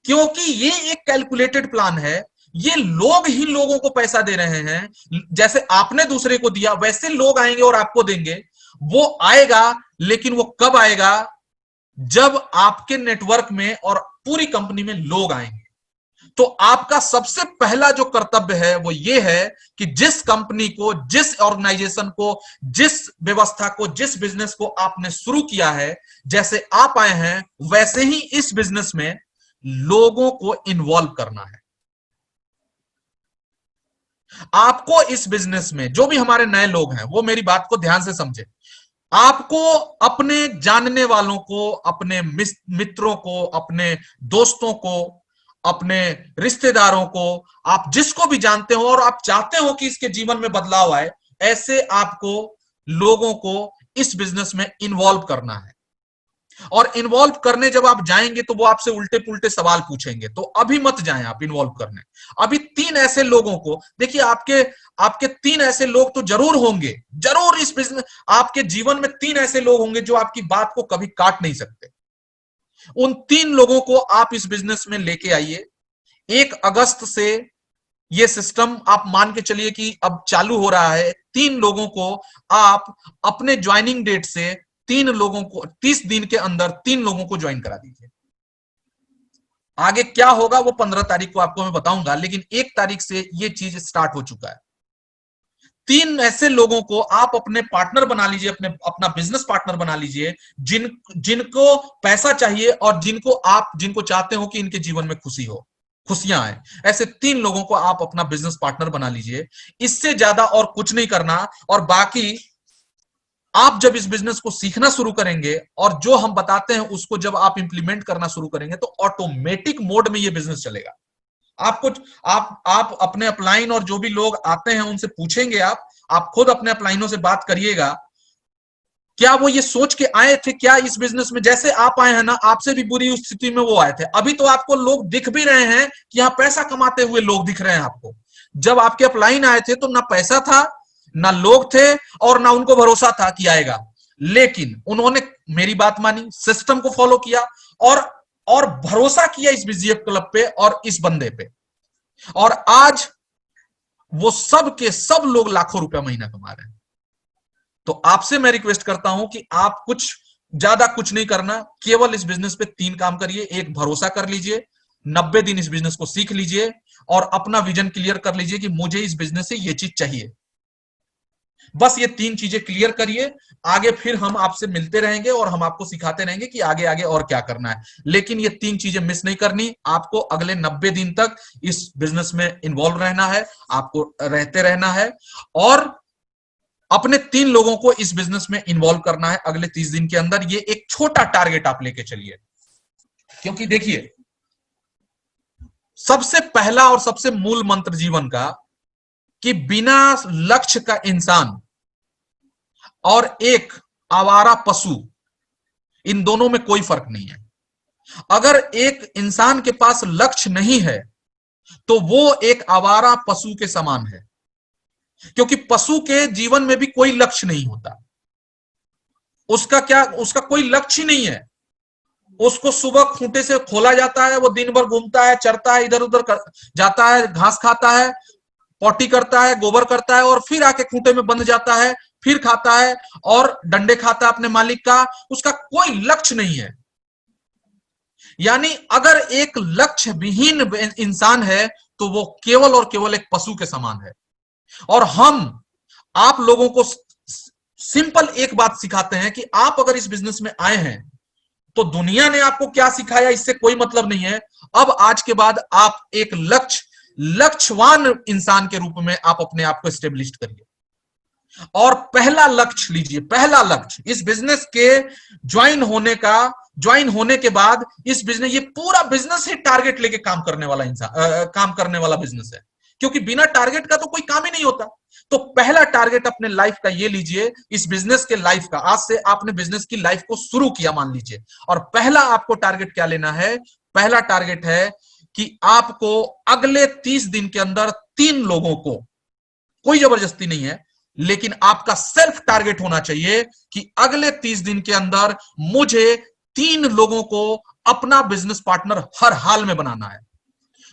क्योंकि ये एक कैलकुलेटेड प्लान है। ये लोग ही लोगों को पैसा दे रहे हैं, जैसे आपने दूसरे को दिया वैसे लोग आएंगे और आपको देंगे। वो आएगा, लेकिन वो कब आएगा? जब आपके नेटवर्क में और पूरी कंपनी में लोग आएंगे। तो आपका सबसे पहला जो कर्तव्य है वो ये है कि जिस कंपनी को, जिस ऑर्गेनाइजेशन को, जिस व्यवस्था को, जिस बिजनेस को आपने शुरू किया है, जैसे आप आए हैं वैसे ही इस बिजनेस में लोगों को इन्वॉल्व करना है। आपको इस बिजनेस में जो भी हमारे नए लोग हैं वो मेरी बात को ध्यान से समझे। आपको अपने जानने वालों को, अपने मित्रों को, अपने दोस्तों को, अपने रिश्तेदारों को, आप जिसको भी जानते हो और आप चाहते हो कि इसके जीवन में बदलाव आए, ऐसे आपको लोगों को इस बिजनेस में इन्वॉल्व करना है। और इन्वॉल्व करने जब आप जाएंगे तो वो आपसे उल्टे पुल्टे सवाल पूछेंगे, तो अभी मत जाएं आप इन्वॉल्व करने। अभी तीन ऐसे लोगों को देखिए, आपके आपके तीन ऐसे लोग तो जरूर होंगे, जरूर इस बिजनेस, आपके जीवन में तीन ऐसे लोग होंगे जो आपकी बात को कभी काट नहीं सकते। उन तीन लोगों को आप इस बिजनेस में लेके आइए। 1 अगस्त से ये सिस्टम आप मान के चलिए कि अब चालू हो रहा है। 3 लोगों को आप अपने ज्वाइनिंग डेट से 3 लोगों को 30 दिन के अंदर 3 लोगों को ज्वाइन करा दीजिए। आगे क्या होगा वो 15 तारीख को आपको मैं बताऊंगा, लेकिन 1 तारीख से ये चीज स्टार्ट हो चुका है। 3 ऐसे लोगों को आप अपने पार्टनर बना लीजिए, अपना बिजनेस पार्टनर बना लीजिए, जिनको पैसा चाहिए और जिनको चाहते हो कि इनके जीवन में खुशी हो, खुशियां आए। ऐसे 3 लोगों को आप अपना बिजनेस पार्टनर बना लीजिए। इससे ज्यादा और कुछ नहीं करना। और बाकी आप जब इस बिजनेस को सीखना शुरू करेंगे और जो हम बताते हैं उसको जब आप इंप्लीमेंट करना शुरू करेंगे तो ऑटोमेटिक मोड में ये बिजनेस चलेगा। आपको आप अपने अपलाइन और जो भी लोग आते हैं उनसे पूछेंगे, आप खुद अपने अपलाइनों से बात करिएगा, क्या वो ये सोच के आए थे क्या इस बिजनेस में? जैसे आप आए हैं ना, आपसे भी बुरी स्थिति में वो आए थे। अभी तो आपको लोग दिख भी रहे हैं कि यहां पैसा कमाते हुए लोग दिख रहे हैं आपको। जब आपके अपलाइन आए थे तो ना पैसा था, ना लोग थे, और ना उनको भरोसा था कि आएगा। लेकिन उन्होंने मेरी बात मानी, सिस्टम को फॉलो किया और भरोसा किया इस बीजीएफ क्लब पे और इस बंदे पे। और आज वो सब के सब लोग लाखों रुपया महीना कमा रहे हैं। तो आपसे मैं रिक्वेस्ट करता हूं कि आप ज्यादा कुछ नहीं करना, केवल इस बिजनेस पे 3 काम करिए। एक, भरोसा कर लीजिए, 90 दिन इस बिजनेस को सीख लीजिए और अपना विजन क्लियर कर लीजिए कि मुझे इस बिजनेस से ये चीज चाहिए। बस ये 3 चीजें क्लियर करिए। आगे फिर हम आपसे मिलते रहेंगे और हम आपको सिखाते रहेंगे कि आगे आगे और क्या करना है। लेकिन ये 3 चीजें मिस नहीं करनी। आपको अगले 90 दिन तक इस बिजनेस में इन्वॉल्व रहना है, आपको रहते रहना है और अपने 3 लोगों को इस बिजनेस में इन्वॉल्व करना है अगले 30 दिन के अंदर। ये एक छोटा टारगेट आप लेके चलिए, क्योंकि देखिए, सबसे पहला और सबसे मूल मंत्र जीवन का कि बिना लक्ष्य का इंसान और एक आवारा पशु, इन दोनों में कोई फर्क नहीं है। अगर एक इंसान के पास लक्ष्य नहीं है तो वो एक आवारा पशु के समान है, क्योंकि पशु के जीवन में भी कोई लक्ष्य नहीं होता। उसका कोई लक्ष्य ही नहीं है। उसको सुबह खूंटे से खोला जाता है, वो दिन भर घूमता है, चरता है, इधर उधर जाता है, घास खाता है, पॉटी करता है, गोबर करता है और फिर आके खूंटे में बंध जाता है, फिर खाता है और डंडे खाता है अपने मालिक का। उसका कोई लक्ष्य नहीं है। यानी अगर एक लक्ष्य विहीन इंसान है तो वो केवल और केवल एक पशु के समान है। और हम आप लोगों को सिंपल एक बात सिखाते हैं कि आप अगर इस बिजनेस में आए हैं तो दुनिया ने आपको क्या सिखाया इससे कोई मतलब नहीं है। अब आज के बाद आप एक लक्ष्यवान इंसान के रूप में आप अपने आप को स्टेब्लिश करिए और पहला लक्ष्य लीजिए। पहला लक्ष्य इस बिजनेस के ज्वाइन होने के बाद इस बिजनेस, ये पूरा बिजनेस ही टारगेट लेके काम करने वाला बिजनेस है, क्योंकि बिना टारगेट का तो कोई काम ही नहीं होता। तो पहला टारगेट अपने लाइफ का ये लीजिए, इस बिजनेस के लाइफ का। आज से आपने बिजनेस की लाइफ को शुरू किया मान लीजिए, और पहला आपको टारगेट क्या लेना है? पहला टारगेट है कि आपको अगले 30 दिन के अंदर 3 लोगों को, कोई जबरदस्ती नहीं है, लेकिन आपका सेल्फ टारगेट होना चाहिए कि अगले 30 दिन के अंदर मुझे 3 लोगों को अपना बिजनेस पार्टनर हर हाल में बनाना है,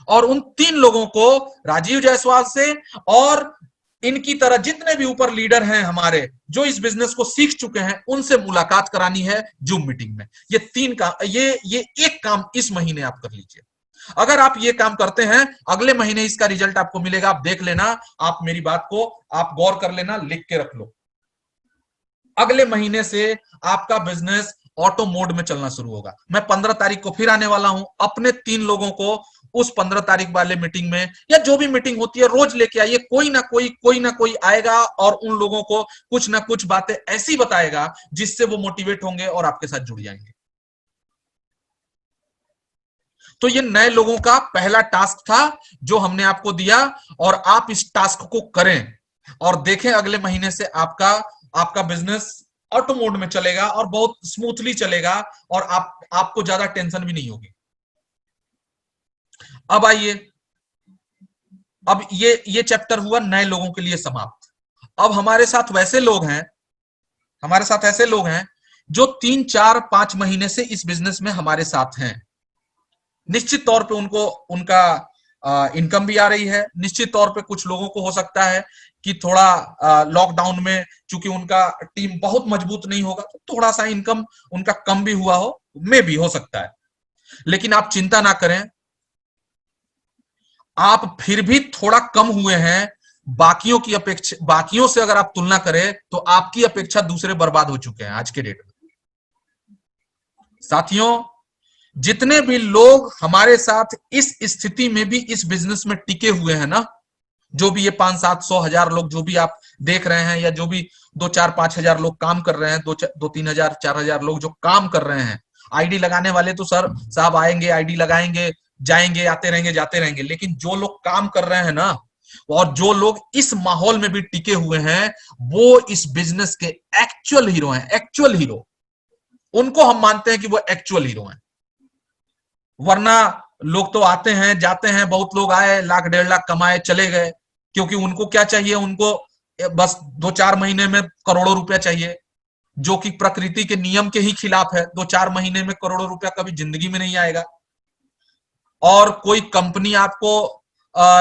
और उन 3 लोगों को राजीव जायसवाल से और इनकी तरह जितने भी ऊपर लीडर हैं हमारे जो इस बिजनेस को सीख चुके हैं उनसे मुलाकात करानी है जूम मीटिंग में। ये 3 का ये एक काम इस महीने आप कर लीजिए। अगर आप ये काम करते हैं अगले महीने इसका रिजल्ट आपको मिलेगा, आप देख लेना। आप मेरी बात को आप गौर कर लेना, लिख के रख लो। अगले महीने से आपका बिजनेस ऑटो मोड में चलना शुरू होगा। मैं 15 तारीख को फिर आने वाला हूं, अपने 3 लोगों को उस 15 तारीख वाले मीटिंग में या जो भी मीटिंग होती है रोज लेके आइए। कोई ना कोई आएगा और उन लोगों को कुछ ना कुछ बातें ऐसी बताएगा जिससे वो मोटिवेट होंगे और आपके साथ जुड़ जाएंगे। तो ये नए लोगों का पहला टास्क था जो हमने आपको दिया, और आप इस टास्क को करें और देखें अगले महीने से आपका बिजनेस ऑटो मोड में चलेगा और बहुत स्मूथली चलेगा, और आपको ज्यादा टेंशन भी नहीं होगी। अब आइए, अब ये चैप्टर हुआ नए लोगों के लिए समाप्त। अब हमारे साथ ऐसे लोग हैं जो 3 4 5 महीने से इस बिजनेस में हमारे साथ हैं। निश्चित तौर पे उनको उनका इनकम भी आ रही है। निश्चित तौर पे कुछ लोगों को हो सकता है कि थोड़ा लॉकडाउन में चूंकि उनका टीम बहुत मजबूत नहीं होगा तो थोड़ा सा इनकम उनका कम भी हुआ हो, में भी हो सकता है। लेकिन आप चिंता ना करें, आप फिर भी थोड़ा कम हुए हैं बाकियों की अपेक्षा। बाकियों से अगर आप तुलना करें तो आपकी अपेक्षा दूसरे बर्बाद हो चुके हैं आज के डेट में। साथियों, जितने भी लोग हमारे साथ इस स्थिति में भी इस बिजनेस में टिके हुए हैं ना, जो भी ये 500-700 लोग जो भी आप देख रहे हैं, या जो भी 2-4-5 हजार लोग काम कर रहे हैं, 2-3 हजार 4 हजार लोग जो काम कर रहे हैं। आईडी लगाने वाले तो सर साहब आएंगे, आईडी लगाएंगे, जाएंगे, आते रहेंगे, जाते रहेंगे। लेकिन जो लोग काम कर रहे हैं ना, और जो लोग इस माहौल में भी टिके हुए हैं, वो इस बिजनेस के एक्चुअल हीरो हैं। एक्चुअल हीरो उनको हम मानते हैं कि वो एक्चुअल हीरो हैं। वरना लोग तो आते हैं जाते हैं, बहुत लोग आए 1 लाख 1.5 लाख कमाए चले गए, क्योंकि उनको क्या चाहिए, उनको बस 2-4 महीने में करोड़ों रुपया चाहिए, जो कि प्रकृति के नियम के ही खिलाफ है। 2-4 महीने में करोड़ों रुपया कभी जिंदगी में नहीं आएगा। और कोई कंपनी आपको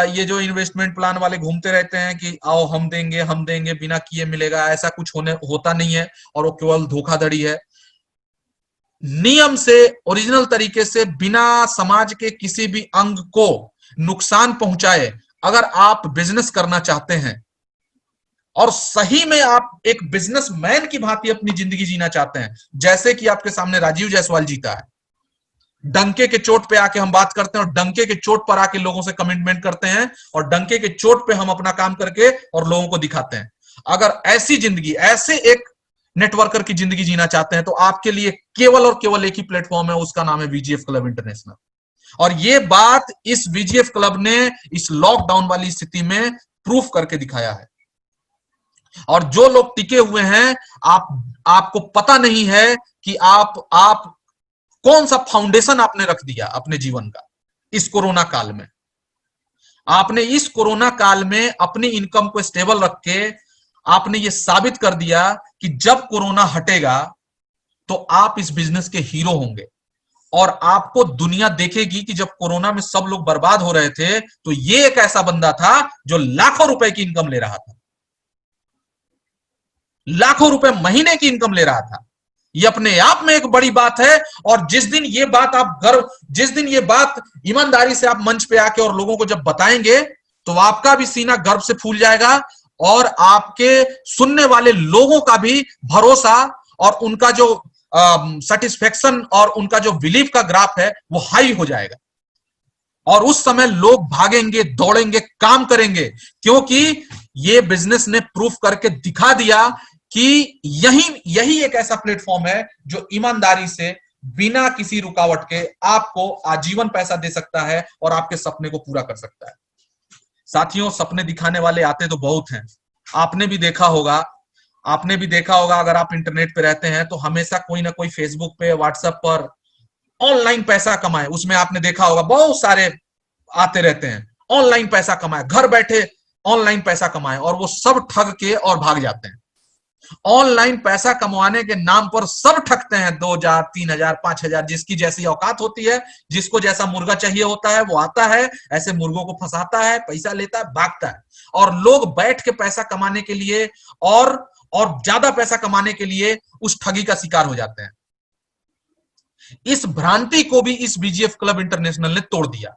ये जो इन्वेस्टमेंट प्लान वाले घूमते रहते हैं कि आओ हम देंगे बिना किए मिलेगा, ऐसा कुछ होता नहीं है, और वो केवल धोखाधड़ी है। नियम से, ओरिजिनल तरीके से, बिना समाज के किसी भी अंग को नुकसान पहुंचाए अगर आप बिजनेस करना चाहते हैं और सही में आप एक बिजनेसमैन की भांति अपनी जिंदगी जीना चाहते हैं, जैसे कि आपके सामने राजीव जायसवाल जीता है। डंके के चोट पे आके हम बात करते हैं और डंके के चोट पर आके लोगों से कमिटमेंट करते हैं, और डंके के चोट पे हम अपना काम करके और लोगों को दिखाते हैं। अगर ऐसी जिंदगी, ऐसे एक नेटवर्कर की जिंदगी जीना चाहते हैं तो आपके लिए केवल और केवल एक ही प्लेटफॉर्म है, उसका नाम है वीजीएफ क्लब इंटरनेशनल। और ये बात इस वीजीएफ क्लब ने इस लॉकडाउन वाली स्थिति में प्रूफ करके दिखाया है। और जो लोग टिके हुए हैं, आपको पता नहीं है कि आप कौन सा फाउंडेशन आपने रख दिया अपने जीवन का इस कोरोना काल में। आपने इस कोरोना काल में अपनी इनकम को स्टेबल रख के आपने ये साबित कर दिया कि जब कोरोना हटेगा तो आप इस बिजनेस के हीरो होंगे, और आपको दुनिया देखेगी कि जब कोरोना में सब लोग बर्बाद हो रहे थे तो ये एक ऐसा बंदा था जो लाखों रुपए की इनकम ले रहा था, लाखों रुपए महीने की इनकम ले रहा था। ये अपने आप में एक बड़ी बात है। और जिस दिन ये बात ईमानदारी से आप मंच पे आके और लोगों को जब बताएंगे तो आपका भी सीना गर्व से फूल जाएगा, और आपके सुनने वाले लोगों का भी भरोसा और उनका जो सेटिस्फेक्शन और उनका जो बिलीफ का ग्राफ है वो हाई हो जाएगा। और उस समय लोग भागेंगे, दौड़ेंगे, काम करेंगे, क्योंकि ये बिजनेस ने प्रूफ करके दिखा दिया कि यही एक ऐसा प्लेटफॉर्म है जो ईमानदारी से बिना किसी रुकावट के आपको आजीवन पैसा दे सकता है और आपके सपने को पूरा कर सकता है। साथियों, सपने दिखाने वाले आते तो बहुत हैं। आपने भी देखा होगा, अगर आप इंटरनेट पे रहते हैं तो हमेशा कोई ना कोई फेसबुक पे, व्हाट्सएप पर ऑनलाइन पैसा कमाए, उसमें आपने देखा होगा बहुत सारे आते रहते हैं। ऑनलाइन पैसा कमाए, घर बैठे ऑनलाइन पैसा कमाएं, और वो सब ठग के और भाग जाते हैं। ऑनलाइन पैसा कमाने के नाम पर सब ठगते हैं, 2,000, 3,000, 5,000, जिसकी जैसी औकात होती है, जिसको जैसा मुर्गा चाहिए होता है वो आता है, ऐसे मुर्गों को फंसाता है, पैसा लेता है, भागता है। और लोग बैठ के पैसा कमाने के लिए और ज्यादा पैसा कमाने के लिए उस ठगी का शिकार हो जाते हैं। इस भ्रांति को भी इस बीजीएफ क्लब इंटरनेशनल ने तोड़ दिया।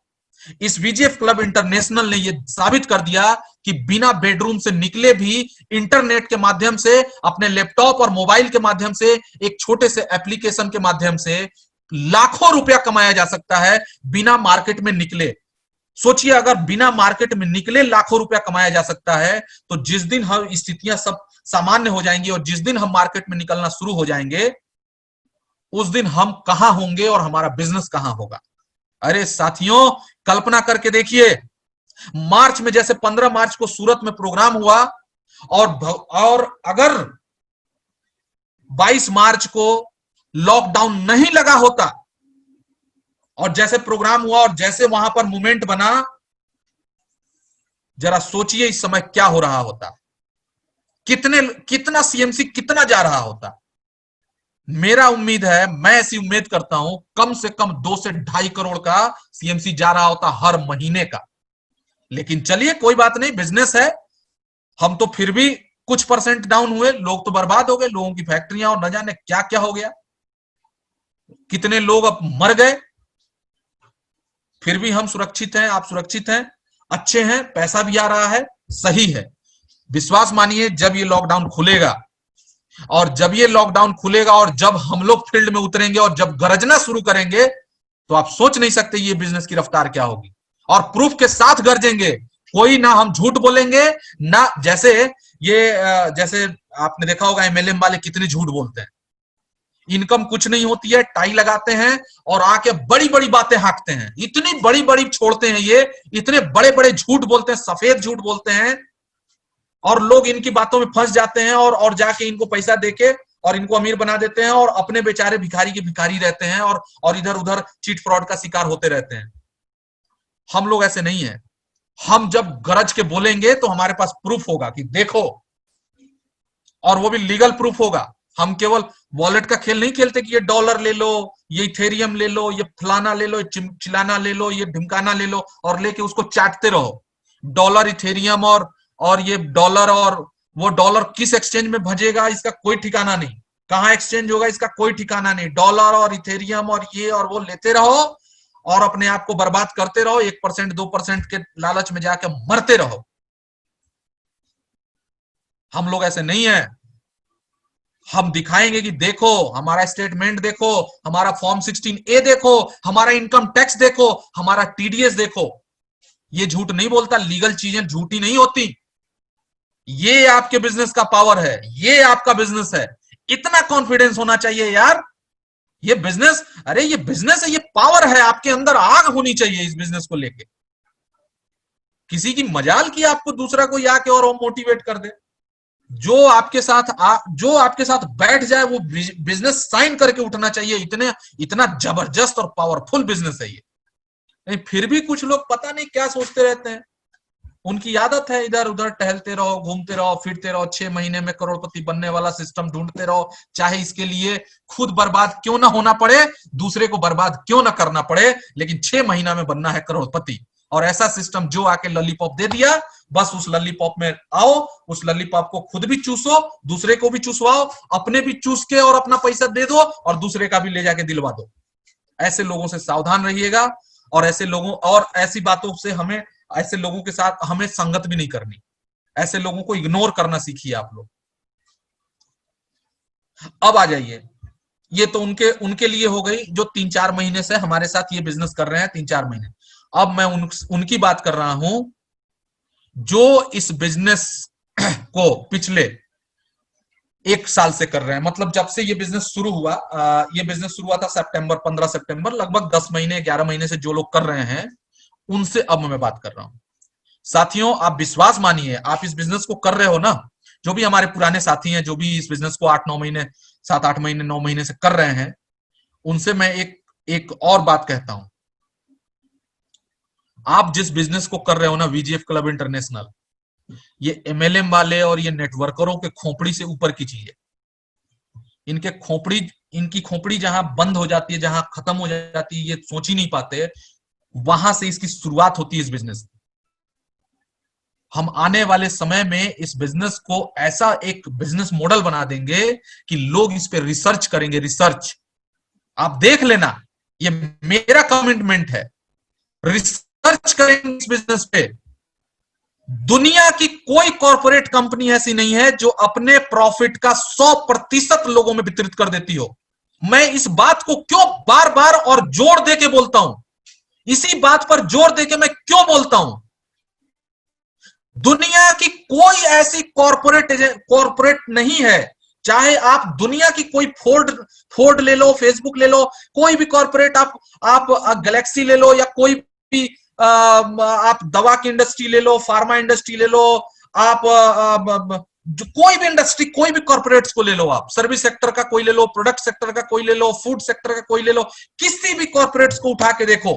इस बीजीएफ क्लब इंटरनेशनल ने यह साबित कर दिया कि बिना बेडरूम से निकले भी इंटरनेट के माध्यम से, अपने लैपटॉप और मोबाइल के माध्यम से, एक छोटे से एप्लीकेशन के माध्यम से लाखों रुपया कमाया जा सकता है बिना मार्केट में निकले। सोचिए, अगर बिना मार्केट में निकले लाखों रुपया कमाया जा सकता है, तो जिस दिन हम स्थितियां सब सामान्य हो जाएंगी और जिस दिन हम मार्केट में निकलना शुरू हो जाएंगे, उस दिन हम कहां होंगे और हमारा बिजनेस कहां होगा। अरे साथियों, कल्पना करके देखिए, मार्च में जैसे 15 मार्च को सूरत में प्रोग्राम हुआ, और अगर 22 मार्च को लॉकडाउन नहीं लगा होता और जैसे प्रोग्राम हुआ और जैसे वहां पर मूवमेंट बना, जरा सोचिए इस समय क्या हो रहा होता, कितना सीएमसी कितना जा रहा होता। मेरा उम्मीद है, मैं ऐसी उम्मीद करता हूं, कम से कम 2 से 2.5 करोड़ का सीएमसी जा रहा होता हर महीने का। लेकिन चलिए कोई बात नहीं, बिजनेस है। हम तो फिर भी कुछ परसेंट डाउन हुए, लोग तो बर्बाद हो गए, लोगों की फैक्ट्रियां और न जाने क्या क्या हो गया, कितने लोग अब मर गए। फिर भी हम सुरक्षित हैं, आप सुरक्षित हैं, अच्छे हैं, पैसा भी आ रहा है, सही है। विश्वास मानिए, जब ये लॉकडाउन खुलेगा और जब हम लोग फील्ड में उतरेंगे और जब गरजना शुरू करेंगे, तो आप सोच नहीं सकते ये बिजनेस की रफ्तार क्या होगी। और प्रूफ के साथ गरजेंगे, कोई ना हम झूठ बोलेंगे ना। जैसे आपने देखा होगा एमएलएम वाले कितने झूठ बोलते हैं, इनकम कुछ नहीं होती है, टाई लगाते हैं और आके बड़ी बड़ी बातें हाँकते हैं, इतनी बड़ी बड़ी छोड़ते हैं, ये इतने बड़े बड़े झूठ बोलते हैं, सफेद झूठ बोलते हैं, और लोग इनकी बातों में फंस जाते हैं और जाके इनको पैसा देके और इनको अमीर बना देते हैं, और अपने बेचारे भिखारी के भिखारी रहते हैं और इधर उधर चीट फ्रॉड का शिकार होते रहते हैं। हम लोग ऐसे नहीं है। हम जब गरज के बोलेंगे तो हमारे पास प्रूफ होगा कि देखो, और वो भी लीगल प्रूफ होगा। हम केवल वॉलेट का खेल नहीं खेलते कि ये डॉलर ले लो, ये इथेरियम ले लो, ये फलाना ले लो, ये चिलाना ले लो, ये ढिमकाना ले लो, और लेके उसको चाटते रहो। डॉलर, इथेरियम और ये डॉलर, और वो डॉलर किस एक्सचेंज में भजेगा इसका कोई ठिकाना नहीं, कहां एक्सचेंज होगा इसका कोई ठिकाना नहीं। डॉलर और इथेरियम और ये और वो लेते रहो और अपने आप को बर्बाद करते रहो, 1% 2% के लालच में जाके मरते रहो। हम लोग ऐसे नहीं है। हम दिखाएंगे कि देखो हमारा स्टेटमेंट, देखो हमारा फॉर्म 16A, देखो हमारा इनकम टैक्स, देखो हमारा टीडीएस, देखो। ये झूठ नहीं बोलता, लीगल चीजें झूठी नहीं होती। ये आपके बिजनेस का पावर है, ये आपका बिजनेस है। इतना कॉन्फिडेंस होना चाहिए यार। ये बिजनेस, अरे ये बिजनेस है, ये पावर है, आपके अंदर आग होनी चाहिए इस बिजनेस को लेके। किसी की मजाल की आपको दूसरा कोई आके और मोटिवेट कर दे। जो आपके साथ बैठ जाए वो बिजनेस साइन करके उठना चाहिए। इतना जबरदस्त और पावरफुल बिजनेस है ये। नहीं, फिर भी कुछ लोग पता नहीं क्या सोचते रहते हैं। उनकी आदत है इधर उधर टहलते रहो, घूमते रहो, फिरते रहो, 6 महीने में करोड़पति बनने वाला सिस्टम ढूंढते रहो, चाहे इसके लिए खुद बर्बाद क्यों ना होना पड़े, दूसरे को बर्बाद क्यों ना करना पड़े, लेकिन 6 महीना में बनना है करोड़पति। और ऐसा सिस्टम जो आके लॉलीपॉप दे दिया, बस उस लॉलीपॉप में आओ, उस लॉलीपॉप को खुद भी चूसो, दूसरे को भी चूसवाओ, अपने भी चूस के और अपना पैसा दे दो और दूसरे का भी ले जाके दिलवा दो। ऐसे लोगों से सावधान रहिएगा, और ऐसी बातों से ऐसे लोगों के साथ हमें संगत भी नहीं करनी। ऐसे लोगों को इग्नोर करना सीखिए आप लोग। अब आ जाइए, ये तो उनके लिए हो गई जो 3-4 महीने से हमारे साथ ये बिजनेस कर रहे हैं, 3-4 महीने। अब मैं उनकी बात कर रहा हूं जो इस बिजनेस को पिछले 1 साल से कर रहे हैं। मतलब जब से ये बिजनेस शुरू हुआ, ये बिजनेस शुरू हुआ था 15 सितंबर, लगभग 10 महीने 11 महीने से जो लोग कर रहे हैं, उनसे अब मैं बात कर रहा हूं। साथियों, आप विश्वास मानिए, आप इस बिजनेस को कर रहे हो ना, जो भी हमारे पुराने साथी हैं, जो भी इस बिजनेस को 8-9 महीने, 7-8 महीने, 9 महीने से कर रहे हैं, उनसे मैं एक और बात कहता हूं। आप जिस बिजनेस को कर रहे हो ना, वीजीएफ क्लब इंटरनेशनल, ये एमएलएम वाले और ये नेटवर्करों के खोपड़ी से ऊपर की चीज है। इनकी खोपड़ी जहां बंद हो जाती है, जहां खत्म हो जाती है, ये सोच ही नहीं पाते, वहां से इसकी शुरुआत होती है इस बिजनेस। हम आने वाले समय में इस बिजनेस को ऐसा एक बिजनेस मॉडल बना देंगे कि लोग इस पे रिसर्च करेंगे। रिसर्च आप देख लेना, ये मेरा कमिटमेंट है। रिसर्च करेंगे इस बिजनेस पे। दुनिया की कोई कॉर्पोरेट कंपनी ऐसी नहीं है जो अपने प्रॉफिट का 100% लोगों में वितरित कर देती हो। मैं इस बात को क्यों बार बार और जोर दे के बोलता हूं, इसी बात पर जोर दे के मैं क्यों बोलता हूं, दुनिया की कोई ऐसी कॉर्पोरेट नहीं है, चाहे आप दुनिया की कोई फोर्ड ले लो, फेसबुक ले लो, कोई भी कॉर्पोरेट, आप गैलेक्सी ले लो, या कोई भी आप दवा की इंडस्ट्री ले लो, फार्मा इंडस्ट्री ले लो, आप जो कोई भी इंडस्ट्री, कोई भी कॉर्पोरेट्स को ले लो, आप सर्विस सेक्टर का कोई ले लो, प्रोडक्ट सेक्टर का कोई ले लो, फूड सेक्टर का कोई ले लो, किसी भी कॉर्पोरेट्स को उठा के देखो,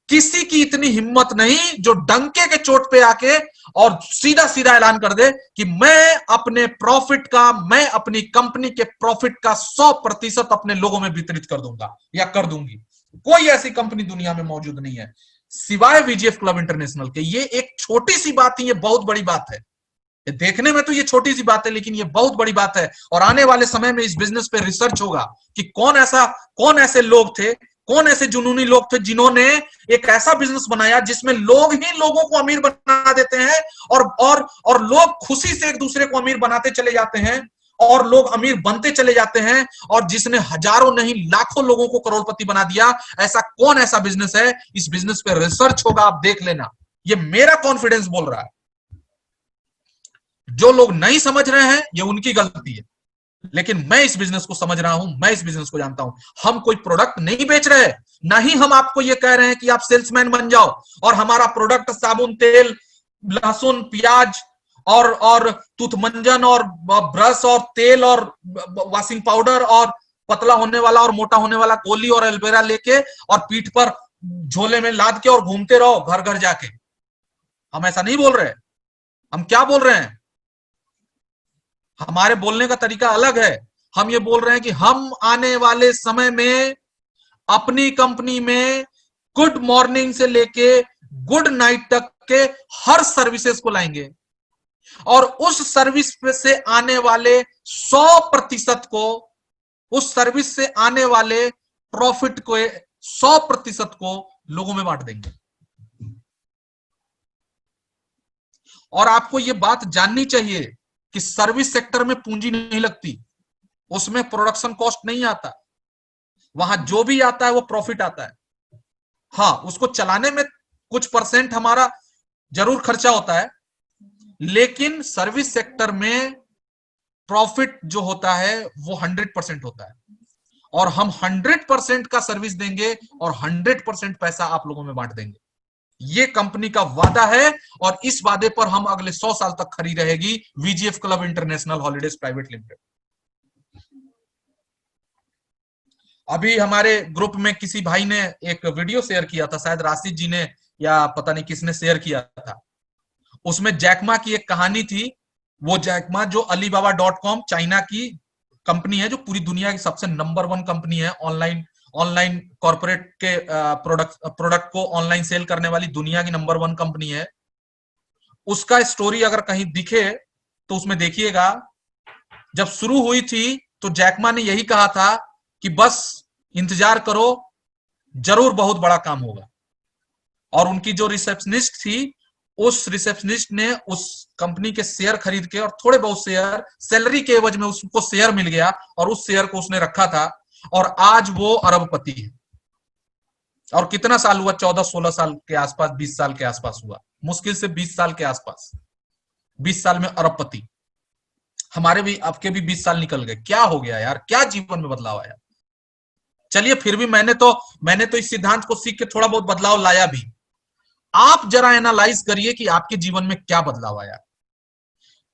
किसी की इतनी हिम्मत नहीं जो डंके के चोट पे आके और सीधा सीधा ऐलान कर दे कि मैं अपने प्रॉफिट का, मैं अपनी कंपनी के प्रॉफिट का 100% अपने लोगों में वितरित कर दूंगा या कर दूंगी। कोई ऐसी कंपनी दुनिया में मौजूद नहीं है सिवाय वीजीएफ क्लब इंटरनेशनल के। ये एक छोटी सी बात है, ये बहुत बड़ी बात है। देखने में तो ये छोटी सी बात है, लेकिन ये बहुत बड़ी बात है। और आने वाले समय में इस बिजनेस पे रिसर्च होगा कि कौन ऐसे लोग थे, कौन ऐसे जुनूनी लोग थे जिन्होंने एक ऐसा बिजनेस बनाया जिसमें लोग ही लोगों को अमीर बना देते हैं, और लोग खुशी से एक दूसरे को अमीर बनाते चले जाते हैं, और लोग अमीर बनते चले जाते हैं, और जिसने हजारों नहीं लाखों लोगों को करोड़पति बना दिया। ऐसा कौन ऐसा बिजनेस है? इस बिजनेस पे रिसर्च होगा, आप देख लेना। ये मेरा कॉन्फिडेंस बोल रहा है। जो लोग नहीं समझ रहे हैं ये उनकी गलती है, लेकिन मैं इस बिजनेस को समझ रहा हूं, मैं इस बिजनेस को जानता हूं। हम कोई प्रोडक्ट नहीं बेच रहे, ना ही हम आपको ये कह रहे हैं कि आप सेल्समैन बन जाओ और हमारा प्रोडक्ट साबुन, तेल, लहसुन, प्याज और टूथमंजन और ब्रश और तेल और वॉशिंग पाउडर और पतला होने वाला और मोटा होने वाला गोली और एलोवेरा लेके और पीठ पर झोले में लाद के और घूमते रहो घर घर जाके। हम ऐसा नहीं बोल रहे। हम क्या बोल रहे हैं? हमारे बोलने का तरीका अलग है। हम ये बोल रहे हैं कि हम आने वाले समय में अपनी कंपनी में गुड मॉर्निंग से लेके गुड नाइट तक के हर सर्विसेज को लाएंगे, और उस सर्विस से आने वाले 100% को, उस सर्विस से आने वाले प्रॉफिट को 100% को लोगों में बांट देंगे। और आपको ये बात जाननी चाहिए कि सर्विस सेक्टर में पूंजी नहीं लगती, उसमें प्रोडक्शन कॉस्ट नहीं आता, वहां जो भी आता है वो प्रॉफिट आता है। हाँ, उसको चलाने में कुछ परसेंट हमारा जरूर खर्चा होता है, लेकिन सर्विस सेक्टर में प्रॉफिट जो होता है वो 100% होता है, और हम 100% का सर्विस देंगे और 100% पैसा आप लोगों में बांट देंगे। ये कंपनी का वादा है, और इस वादे पर हम अगले 100 साल तक खड़ी रहेगी VGF club international holidays private limited. अभी हमारे ग्रुप में किसी भाई ने एक वीडियो शेयर किया था, शायद राशिद जी ने या पता नहीं किसने शेयर किया था। उसमें जैकमा की एक कहानी थी। वो जैकमा जो alibaba.com चाइना की कंपनी है, जो पूरी दुनिया की सबसे नंबर 1 कंपनी है, ऑनलाइन कॉर्पोरेट के प्रोडक्ट को ऑनलाइन सेल करने वाली दुनिया की नंबर 1 कंपनी है। उसका स्टोरी अगर कहीं दिखे तो उसमें देखिएगा, जब शुरू हुई थी तो जैकमा ने यही कहा था कि बस इंतजार करो, जरूर बहुत बड़ा काम होगा। और उनकी जो रिसेप्शनिस्ट थी, उस रिसेप्शनिस्ट ने उस कंपनी के शेयर खरीद के, और थोड़े बहुत शेयर सैलरी के एवज में उसको शेयर मिल गया, और उस शेयर को उसने रखा था, और आज वो अरबपति है। और कितना साल हुआ? 14-16 साल के आसपास, 20 साल के आसपास हुआ, मुश्किल से 20 साल के आसपास। 20 साल में अरबपति। हमारे भी, आपके भी 20 साल निकल गए। क्या हो गया यार? क्या जीवन में बदलाव आया? चलिए, फिर भी मैंने तो इस सिद्धांत को सीख के थोड़ा बहुत बदलाव लाया भी। आप जरा एनालाइज करिए कि आपके जीवन में क्या बदलाव आया।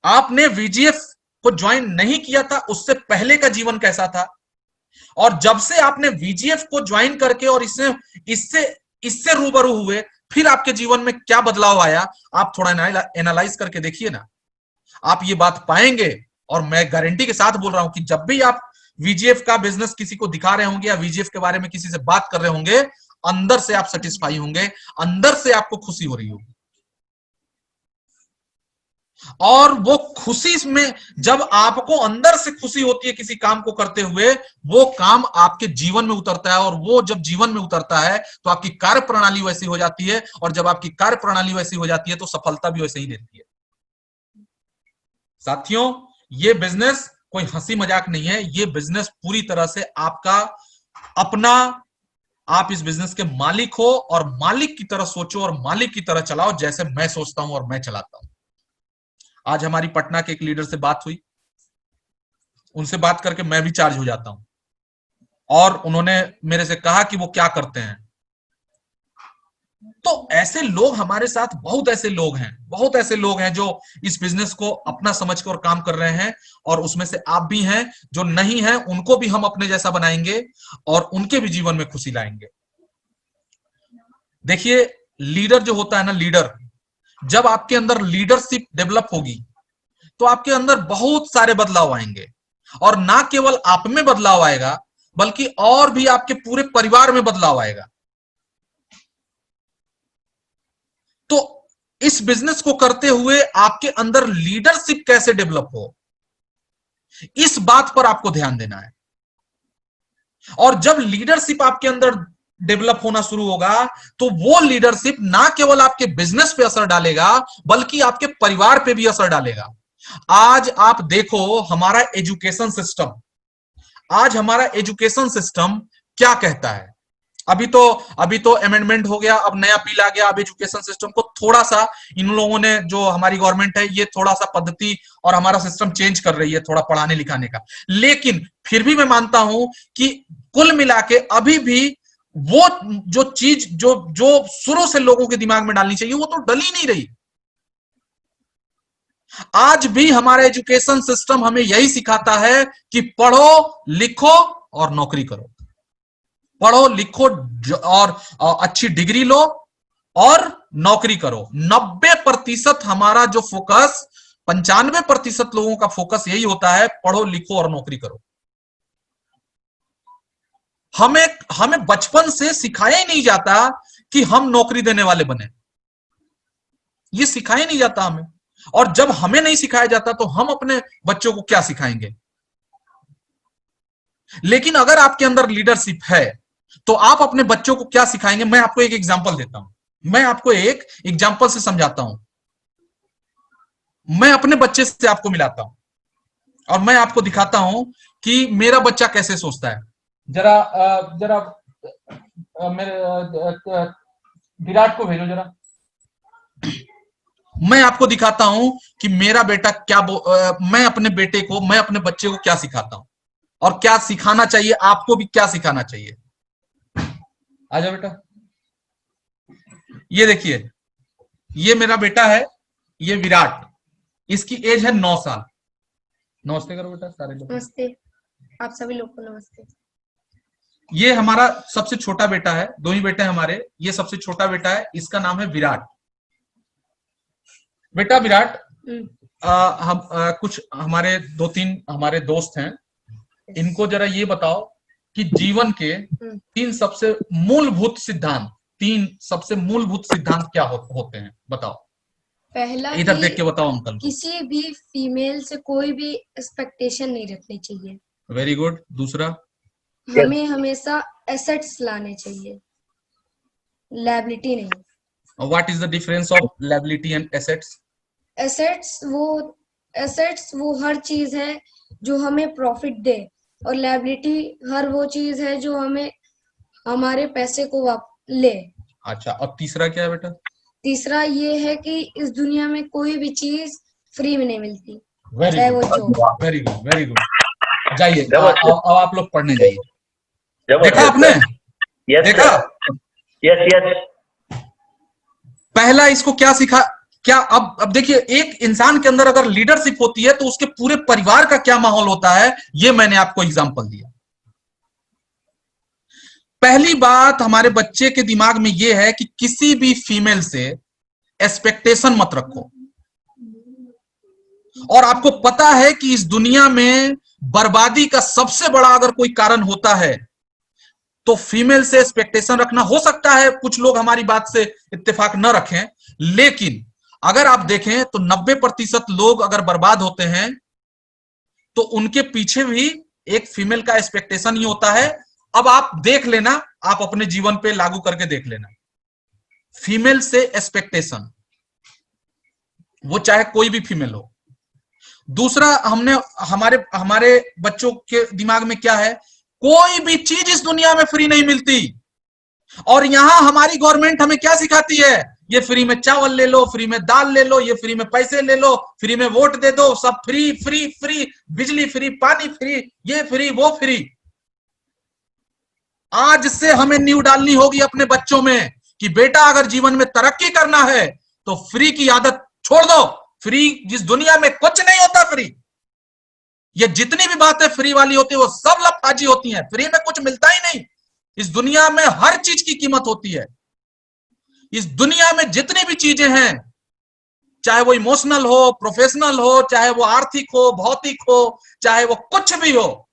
आपने वीजीएफ को ज्वाइन नहीं किया था, उससे पहले का जीवन कैसा था, और जब से आपने वीजीएफ को ज्वाइन करके और इससे रूबरू हुए, फिर आपके जीवन में क्या बदलाव आया, आप थोड़ा एनालाइज करके देखिए ना, आप ये बात पाएंगे। और मैं गारंटी के साथ बोल रहा हूं कि जब भी आप वीजीएफ का बिजनेस किसी को दिखा रहे होंगे या वीजीएफ के बारे में किसी से बात कर रहे होंगे, अंदर से आप सेटिस्फाई होंगे, अंदर से आपको खुशी हो रही होगी। और वो खुशी में, जब आपको अंदर से खुशी होती है किसी काम को करते हुए, वो काम आपके जीवन में उतरता है। और वो जब जीवन में उतरता है तो आपकी कार्य प्रणाली वैसी हो जाती है, और जब आपकी कार्य प्रणाली वैसी हो जाती है तो सफलता भी वैसे ही देती है। साथियों, ये बिजनेस कोई हंसी मजाक नहीं है, ये बिजनेस पूरी तरह से आपका अपना। आप इस बिजनेस के मालिक हो और मालिक की तरह सोचो और मालिक की तरह चलाओ, जैसे मैं सोचता हूं और मैं चलाता हूं। आज हमारी पटना के एक लीडर से बात हुई, उनसे बात करके मैं भी चार्ज हो जाता हूं। और उन्होंने मेरे से कहा कि वो क्या करते हैं। तो ऐसे लोग हमारे साथ, बहुत ऐसे लोग हैं जो इस बिजनेस को अपना समझकर काम कर रहे हैं। और उसमें से आप भी हैं। जो नहीं है उनको भी हम अपने जैसा बनाएंगे और उनके भी जीवन में खुशी लाएंगे। देखिए, लीडर जो होता है ना, लीडर, जब आपके अंदर लीडरशिप डेवलप होगी तो आपके अंदर बहुत सारे बदलाव आएंगे। और ना केवल आप में बदलाव आएगा, बल्कि और भी आपके पूरे परिवार में बदलाव आएगा। तो इस बिजनेस को करते हुए आपके अंदर लीडरशिप कैसे डेवलप हो, इस बात पर आपको ध्यान देना है। और जब लीडरशिप आपके अंदर डेवलप होना शुरू होगा, तो वो लीडरशिप ना केवल आपके बिजनेस पे असर डालेगा, बल्कि आपके परिवार पे भी असर डालेगा। आज आप देखो हमारा एजुकेशन सिस्टम, आज हमारा एजुकेशन सिस्टम क्या कहता है। अभी तो अमेंडमेंट हो गया, अब नया बिल आ गया। अब एजुकेशन सिस्टम को थोड़ा सा इन लोगों ने, जो हमारी गवर्नमेंट है, ये थोड़ा सा पद्धति और हमारा सिस्टम चेंज कर रही है, थोड़ा पढ़ाने लिखाने का। लेकिन फिर भी मैं मानता हूं कि कुल मिला के अभी भी वो जो चीज जो जो शुरू से लोगों के दिमाग में डालनी चाहिए, वो तो डल ही नहीं रही। आज भी हमारा एजुकेशन सिस्टम हमें यही सिखाता है कि पढ़ो लिखो और नौकरी करो, पढ़ो लिखो और अच्छी डिग्री लो और नौकरी करो। 90% हमारा जो फोकस, 95% लोगों का फोकस यही होता है, पढ़ो लिखो और नौकरी करो। हमें बचपन से सिखाया ही नहीं जाता कि हम नौकरी देने वाले बने, ये सिखाया नहीं जाता हमें। और जब हमें नहीं सिखाया जाता तो हम अपने बच्चों को क्या सिखाएंगे। लेकिन अगर आपके अंदर लीडरशिप है तो आप अपने बच्चों को क्या सिखाएंगे। मैं आपको एक एग्जांपल देता हूं, मैं आपको एक एग्जांपल से समझाता हूं। मैं अपने बच्चे से आपको मिलाता हूं और मैं आपको दिखाता हूं कि मेरा बच्चा कैसे सोचता है। जरा मेरे विराट को भेजो जरा। मैं आपको दिखाता हूं कि मेरा बेटा क्या मैं अपने बच्चे को क्या सिखाता हूं और क्या सिखाना चाहिए, आपको भी क्या सिखाना चाहिए। आजा बेटा, ये देखिए, ये मेरा बेटा है, ये विराट, इसकी एज है 9 साल। नमस्ते करो बेटा सारे लोग। नमस्ते, आप सभी लोग को नमस्ते। ये हमारा सबसे छोटा बेटा है, 2 ही बेटे हैं हमारे। ये सबसे छोटा बेटा है, इसका नाम है विराट। बेटा विराट, हम कुछ हमारे 2-3 हमारे दोस्त हैं, इनको जरा ये बताओ कि जीवन के 3 सबसे मूलभूत सिद्धांत क्या होते हैं, बताओ। पहला, इधर देख के बताओ अंकल। किसी भी फीमेल से कोई भी एक्सपेक्टेशन नहीं रखनी चाहिए। Very good. दूसरा, हमें हमेशा एसेट्स लाने चाहिए, लायबिलिटी नहीं। What is the difference of liability and assets? Assets वो हर चीज है जो हमें प्रॉफिट दे, और लायबिलिटी हर वो चीज है जो हमें हमारे पैसे को ले। अच्छा, और तीसरा क्या है बेटा? तीसरा ये है कि इस दुनिया में कोई भी चीज फ्री में नहीं मिलती। Very good, very good, very good. जाइए, अब आप लोग पढ़ने जाइए। देखा आपने? देखा? Yes yes. पहला इसको क्या सिखा, क्या अब देखिए, एक इंसान के अंदर अगर लीडरशिप होती है तो उसके पूरे परिवार का क्या माहौल होता है, ये मैंने आपको एग्जांपल दिया। पहली बात हमारे बच्चे के दिमाग में यह है कि किसी भी फीमेल से एक्सपेक्टेशन मत रखो। और आपको पता है कि इस दुनिया में बर्बादी का सबसे बड़ा अगर कोई कारण होता है तो फीमेल से एक्सपेक्टेशन रखना। हो सकता है कुछ लोग हमारी बात से इत्तेफाक न रखें, लेकिन अगर आप देखें तो 90% लोग अगर बर्बाद होते हैं तो उनके पीछे भी एक फीमेल का एक्सपेक्टेशन ही होता है। अब आप देख लेना, आप अपने जीवन पे लागू करके देख लेना। फीमेल से एक्सपेक्टेशन, वो चाहे कोई भी फीमेल हो। दूसरा, हमने हमारे हमारे बच्चों के दिमाग में क्या है, कोई भी चीज इस दुनिया में फ्री नहीं मिलती। और यहां हमारी गवर्नमेंट हमें क्या सिखाती है, ये फ्री में चावल ले लो, फ्री में दाल ले लो, ये फ्री में पैसे ले लो, फ्री में वोट दे दो, सब फ्री फ्री फ्री, बिजली फ्री, पानी फ्री, ये फ्री वो फ्री। आज से हमें नींव डालनी होगी अपने बच्चों में कि बेटा अगर जीवन में तरक्की करना है तो फ्री की आदत छोड़ दो। फ्री, जिस दुनिया में कुछ नहीं होता फ्री, ये जितनी भी बातें फ्री वाली होती है वो सब लफाजी होती हैं। फ्री में कुछ मिलता ही नहीं। इस दुनिया में हर चीज की कीमत होती है। इस दुनिया में जितनी भी चीजें हैं, चाहे वो इमोशनल हो, प्रोफेशनल हो, चाहे वो आर्थिक हो, भौतिक हो, चाहे वो कुछ भी हो,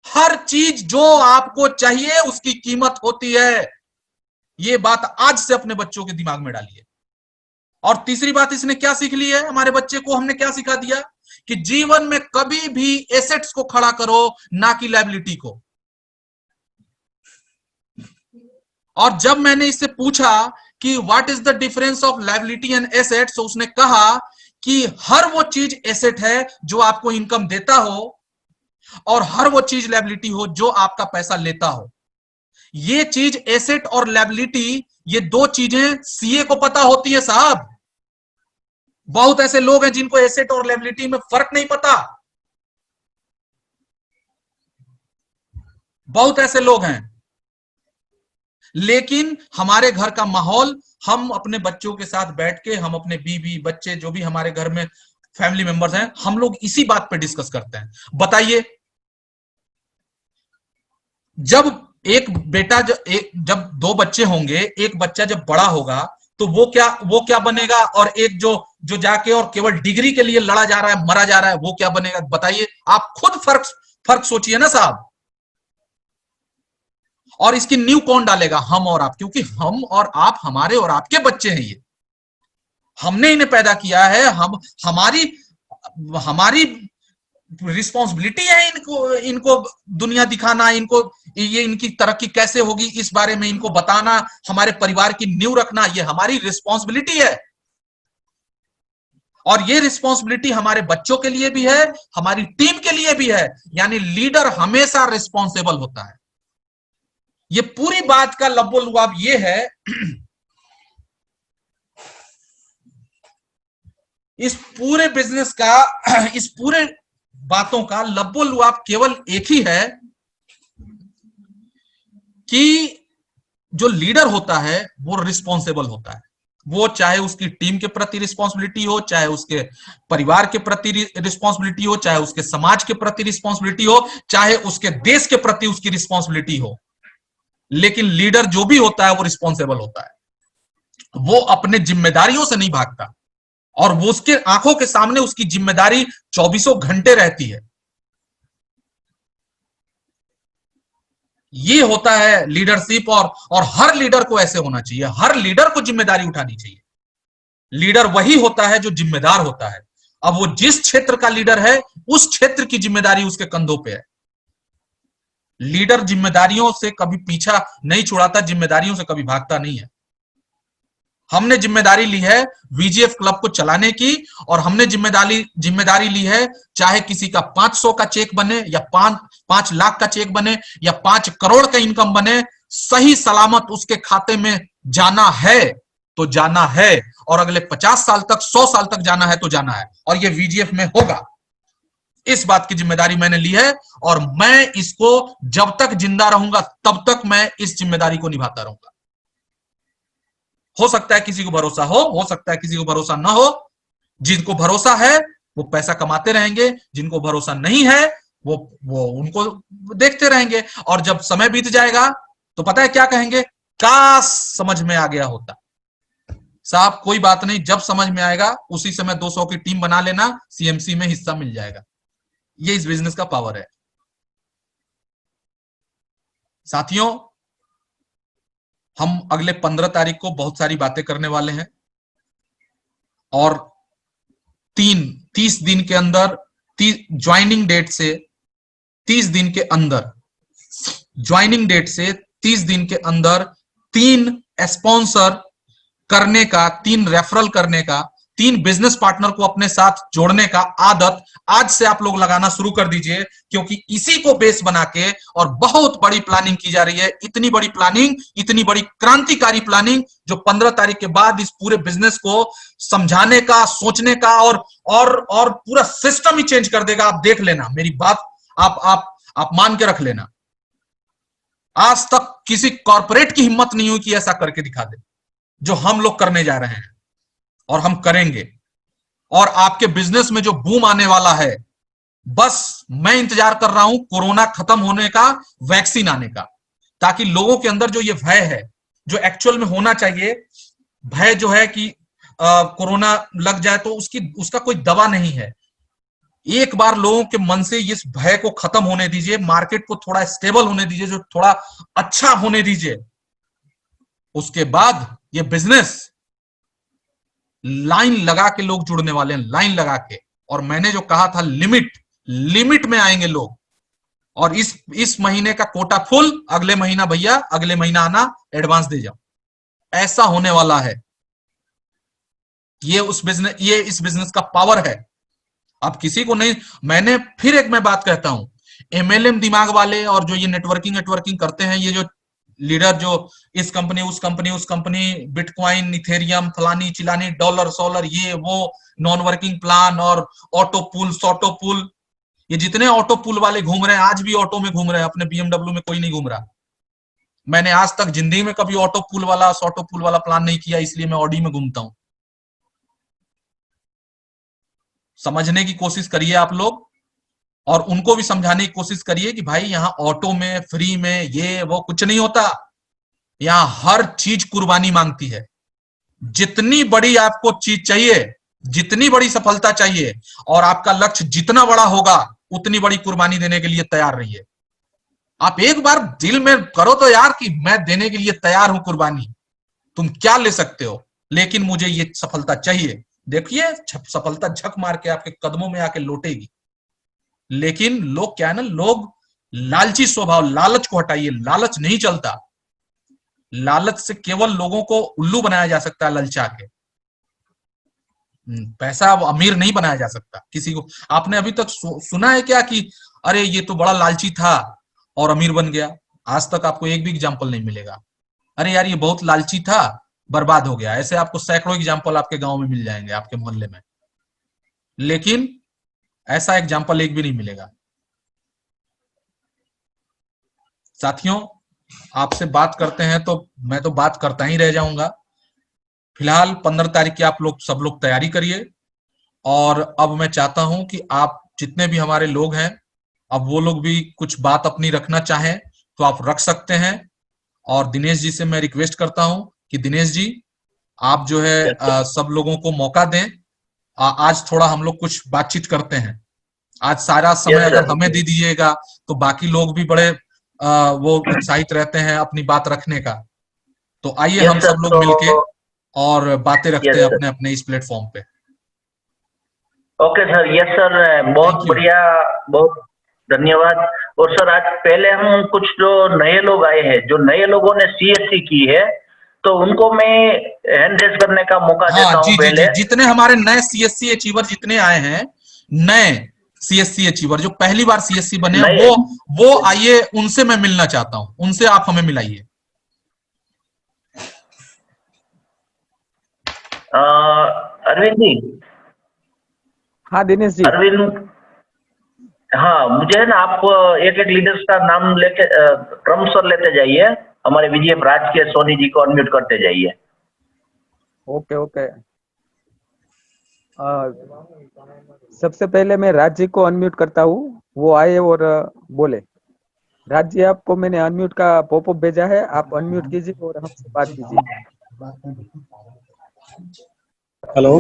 हर चीज जो आपको चाहिए उसकी कीमत होती है। ये बात आज से अपने बच्चों के दिमाग में डालिए। और तीसरी बात इसने क्या सीख ली है, हमारे बच्चे को हमने क्या सिखा दिया कि जीवन में कभी भी एसेट्स को खड़ा करो, ना कि लायबिलिटी को। और जब मैंने इससे पूछा कि what is the difference of liability and assets, तो उसने कहा कि हर वो चीज एसेट है जो आपको इनकम देता हो, और हर वो चीज लायबिलिटी हो जो आपका पैसा लेता हो। ये चीज एसेट और लायबिलिटी, ये दो चीजें सीए को पता होती है साहब। बहुत ऐसे लोग हैं जिनको एसेट और लायबिलिटी में फर्क नहीं पता। बहुत ऐसे लोग हैं। लेकिन हमारे घर का माहौल, हम अपने बच्चों के साथ बैठ के, हम अपने बीवी बच्चे जो भी हमारे घर में फैमिली मेंबर्स हैं, हम लोग इसी बात पे डिस्कस करते हैं। बताइए, जब एक बेटा, जब दो बच्चे होंगे, एक बच्चा जब बड़ा होगा तो वो क्या बनेगा, और एक जो जाके और केवल डिग्री के लिए लड़ा जा रहा है, मरा जा रहा है, वो क्या बनेगा? बताइए, आप खुद फर्क सोचिए ना साहब। और इसकी नींव कौन डालेगा? हम और आप, क्योंकि हम और आप, हमारे और आपके बच्चे हैं। ये हमने इन्हें पैदा किया है। हमारी रिस्पॉन्सिबिलिटी है इनको दुनिया दिखाना, इनकी तरक्की कैसे होगी इस बारे में इनको बताना, हमारे परिवार की नींव रखना, ये हमारी रिस्पॉन्सिबिलिटी है। और ये रिस्पॉन्सिबिलिटी हमारे बच्चों के लिए भी है, हमारी टीम के लिए भी है। यानी लीडर हमेशा रिस्पॉन्सिबल होता है। ये पूरी बात का लब्बो-लुआब ये है, इस पूरे बिजनेस का, इस पूरे बातों का लब्बो-लुआब केवल एक ही है कि जो लीडर होता है वो रिस्पॉन्सिबल होता है। वो चाहे उसकी टीम के प्रति रिस्पॉन्सिबिलिटी हो, चाहे उसके परिवार के प्रति रिस्पॉन्सिबिलिटी हो, चाहे उसके समाज के प्रति रिस्पॉन्सिबिलिटी हो, चाहे उसके देश के प्रति उसकी रिस्पॉन्सिबिलिटी हो। लेकिन लीडर जो भी होता है वो रिस्पॉन्सिबल होता है। वो अपने जिम्मेदारियों से नहीं भागता, और वो उसके आंखों के सामने उसकी जिम्मेदारी 24 घंटे रहती है। ये होता है लीडरशिप, और हर लीडर को ऐसे होना चाहिए। हर लीडर को जिम्मेदारी उठानी चाहिए। लीडर वही होता है जो जिम्मेदार होता है। अब वो जिस क्षेत्र का लीडर है, उस क्षेत्र की जिम्मेदारी उसके कंधों पे है। लीडर जिम्मेदारियों से कभी पीछा नहीं छुड़ाता, जिम्मेदारियों से कभी भागता नहीं है। हमने जिम्मेदारी ली है वीजीएफ क्लब को चलाने की, और हमने जिम्मेदारी ली है, चाहे किसी का 500 का चेक बने, या 5 लाख का चेक बने, या 5 करोड़ का इनकम बने, सही सलामत उसके खाते में जाना है तो जाना है, और अगले 50 साल तक, 100 साल तक जाना है तो जाना है, और ये वीजीएफ में होगा। इस बात की जिम्मेदारी मैंने ली है, और मैं इसको जब तक जिंदा रहूंगा तब तक मैं इस जिम्मेदारी को निभाता रहूंगा। हो सकता है किसी को भरोसा हो सकता है किसी को भरोसा ना हो। जिनको भरोसा है वो पैसा कमाते रहेंगे, जिनको भरोसा नहीं है वो उनको देखते रहेंगे। और जब समय बीत जाएगा तो पता है क्या कहेंगे, काश समझ में आ गया होता। साहब कोई बात नहीं, जब समझ में आएगा उसी समय 200 की टीम बना लेना, सीएमसी में हिस्सा मिल जाएगा। ये इस बिजनेस का पावर है साथियों। हम अगले 15 तारीख को बहुत सारी बातें करने वाले हैं और 30 दिन के अंदर, ज्वाइनिंग डेट से 30 दिन के अंदर, ज्वाइनिंग डेट से 30 दिन के अंदर 3 स्पॉन्सर करने का, 3 रेफरल करने का, 3 बिजनेस पार्टनर को अपने साथ जोड़ने का आदत आज से आप लोग लगाना शुरू कर दीजिए, क्योंकि इसी को बेस बना के और बहुत बड़ी प्लानिंग की जा रही है। इतनी बड़ी प्लानिंग, इतनी बड़ी क्रांतिकारी प्लानिंग जो 15 तारीख के बाद इस पूरे बिजनेस को समझाने का, सोचने का और पूरा सिस्टम ही चेंज कर देगा। आप देख लेना, मेरी बात आप मान के रख लेना। आज तक किसी कॉर्पोरेट की हिम्मत नहीं हुई कि ऐसा करके दिखा दे जो हम लोग करने जा रहे हैं, और हम करेंगे। और आपके बिजनेस में जो बूम आने वाला है, बस मैं इंतजार कर रहा हूं कोरोना खत्म होने का, वैक्सीन आने का, ताकि लोगों के अंदर जो ये भय है, जो एक्चुअल में होना चाहिए, भय जो है कि कोरोना लग जाए तो उसका कोई दवा नहीं है। एक बार लोगों के मन से इस भय को खत्म होने दीजिए, मार्केट को थोड़ा स्टेबल होने दीजिए, जो थोड़ा अच्छा होने दीजिए। उसके बाद ये बिजनेस लाइन लगा के लोग जुड़ने वाले हैं, लाइन लगा के। और मैंने जो कहा था लिमिट में आएंगे लोग। और इस महीने का कोटा फुल, अगले महीना भैया, अगले महीना आना, एडवांस दे जाओ। ऐसा होने वाला है। ये इस बिजनेस का पावर है। अब किसी को नहीं, मैंने फिर एक मैं बात कहता हूं, एमएलएम दिमाग वाले और जो ये नेटवर्किंग करते हैं, ये जो लीडर जो इस कंपनी उस कंपनी बिटकॉइन, इथेरियम, फलानी चिलानी, डॉलर सोलर, ये वो, नॉन वर्किंग प्लान और ऑटो पुल, ये जितने ऑटो पुल वाले घूम रहे हैं, आज भी ऑटो में घूम रहे हैं, अपने बीएमडब्ल्यू में कोई नहीं घूम रहा। मैंने आज तक जिंदगी में कभी ऑटो पुल वाला प्लान नहीं किया, इसलिए मैं ऑडी में घूमता हूं। समझने की कोशिश करिए आप लोग, और उनको भी समझाने की कोशिश करिए कि भाई यहाँ ऑटो में, फ्री में, ये वो कुछ नहीं होता। यहाँ हर चीज कुर्बानी मांगती है। जितनी बड़ी आपको चीज चाहिए, जितनी बड़ी सफलता चाहिए, और आपका लक्ष्य जितना बड़ा होगा, उतनी बड़ी कुर्बानी देने के लिए तैयार रहिए। आप एक बार दिल में करो तो यार कि मैं देने के लिए तैयार हूं कुर्बानी। तुम क्या ले सकते हो, लेकिन मुझे ये सफलता चाहिए। देखिए, सफलता झक मार के आपके कदमों में आके लौटेगी। लेकिन लोग क्या है ना, लोग लालची स्वभाव, लालच को हटाइए। लालच नहीं चलता। लालच से केवल लोगों को उल्लू बनाया जा सकता है, ललचा के। पैसा अमीर नहीं बनाया जा सकता किसी को। आपने अभी तक सुना है क्या कि अरे ये तो बड़ा लालची था और अमीर बन गया? आज तक आपको एक भी एग्जाम्पल नहीं मिलेगा। अरे यार ये बहुत लालची था, बर्बाद हो गया। ऐसे आपको सैकड़ों एग्जाम्पल आपके गांव में मिल जाएंगे, आपके मोहल्ले में। लेकिन ऐसा एग्जाम्पल एक भी नहीं मिलेगा। साथियों, आपसे बात करते हैं तो मैं तो बात करता ही रह जाऊंगा। फिलहाल 15 तारीख की आप लोग सब लोग तैयारी करिए। और अब मैं चाहता हूं कि आप जितने भी हमारे लोग हैं, अब वो लोग भी कुछ बात अपनी रखना चाहें तो आप रख सकते हैं। और दिनेश जी से मैं रिक्वेस्ट करता हूं कि दिनेश जी, आप जो है सब लोगों को मौका दें। आज थोड़ा हम लोग कुछ बातचीत करते हैं। आज सारा समय अगर हमें दे दीजिएगा तो बाकी लोग भी बड़े वो उत्साहित रहते हैं अपनी बात रखने का। तो आइए हम सब लोग मिलके और बातें रखते हैं अपने अपने इस प्लेटफॉर्म पे। ओके सर, यस सर, बहुत बढ़िया, बहुत धन्यवाद। और सर, आज पहले हम कुछ जो नए लोग आए हैं, जो नए लोगों ने सीएससी की है, तो उनको मैं हैंड रेज करने का मौका देता हूं पहले। जितने हमारे नए सीएससी अचीवर जितने आए हैं, नए सीएससी अचीवर जो पहली बार सीएससी बने हैं, वो आइए, उनसे मैं मिलना चाहता हूं। उनसे आप हमें मिलाइए। अरविंद जी। हाँ दिनेश जी। अरविंद, हाँ, मुझे ना आप एक एक लीडर्स का नाम लेके क्रमशः लेते जाइए। हमारे विजय राज के सोनी जी को अनम्यूट करते जाइए। Okay okay. सबसे पहले मैं राज जी को अनम्यूट करता हूँ, वो आए और बोले। राज जी, आपको मैंने अनम्यूट का पॉपअप भेजा है, आप अनम्यूट कीजिए और हमसे बात कीजिए। हेलो।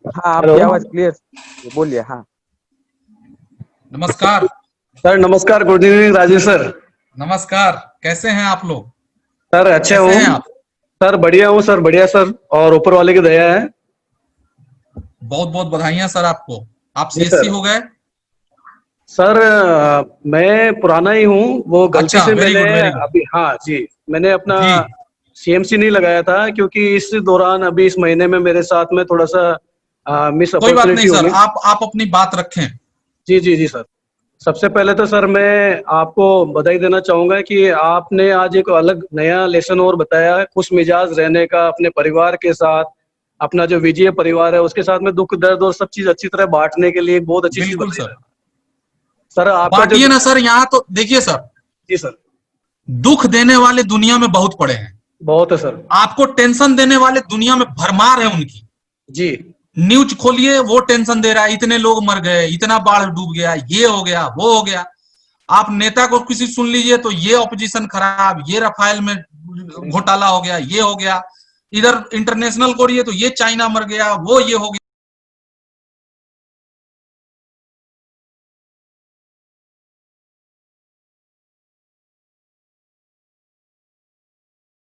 हाँ, हेलो। आपकी आवाज क्लियर, बोलिए। हाँ नमस्कार। सर नमस्कार, गुड इवनिंग राजेश सर। नमस्कार, कैसे हैं आप लोग? सर अच्छे कैसे हैं हूँ आप? सर, बढ़िया हूँ सर, बढ़िया सर, और ऊपर वाले की दया है। बहुत बहुत बधाइयां सर आपको। आप जी सीएससी सर। हो गए? सर मैं पुराना ही हूँ, वो गलती अच्छा, से वेरी मैंने गुड वेरी गुड। अभी, हाँ जी, मैंने अपना जी, सीएमसी नहीं लगाया था, क्योंकि इस दौरान अभी इस महीने में मेरे साथ में थोड़ा सा मिस कोई बात नहीं अपॉर्चुनिटी सर, होगी। आप अपनी बात रखें। जी जी जी सर। सबसे पहले तो सर मैं आपको बधाई देना चाहूंगा कि आपने आज एक अलग नया लेसन और बताया है, खुश मिजाज रहने का अपने परिवार के साथ। अपना जो विजय परिवार है उसके साथ में दुख दर्द और सब चीज अच्छी तरह बांटने के लिए एक बहुत अच्छी चीज बिल्कुल बताई सर, सर। सर आपका जो, बांटिए ना सर। यहाँ तो देखिए सर, जी सर, दुख देने वाले दुनिया में बहुत पड़े हैं। बहुत है सर। आपको टेंशन देने वाले दुनिया में भरमार है उनकी। जी न्यूज खोलिए, वो टेंशन दे रहा है, इतने लोग मर गए, इतना बाढ़ डूब गया, ये हो गया, वो हो गया। आप नेता को किसी सुन लीजिए तो ये ऑपोजिशन खराब, ये रफाल में घोटाला हो गया, ये हो गया। इधर इंटरनेशनल को ये तो ये चाइना मर गया, वो ये हो गया।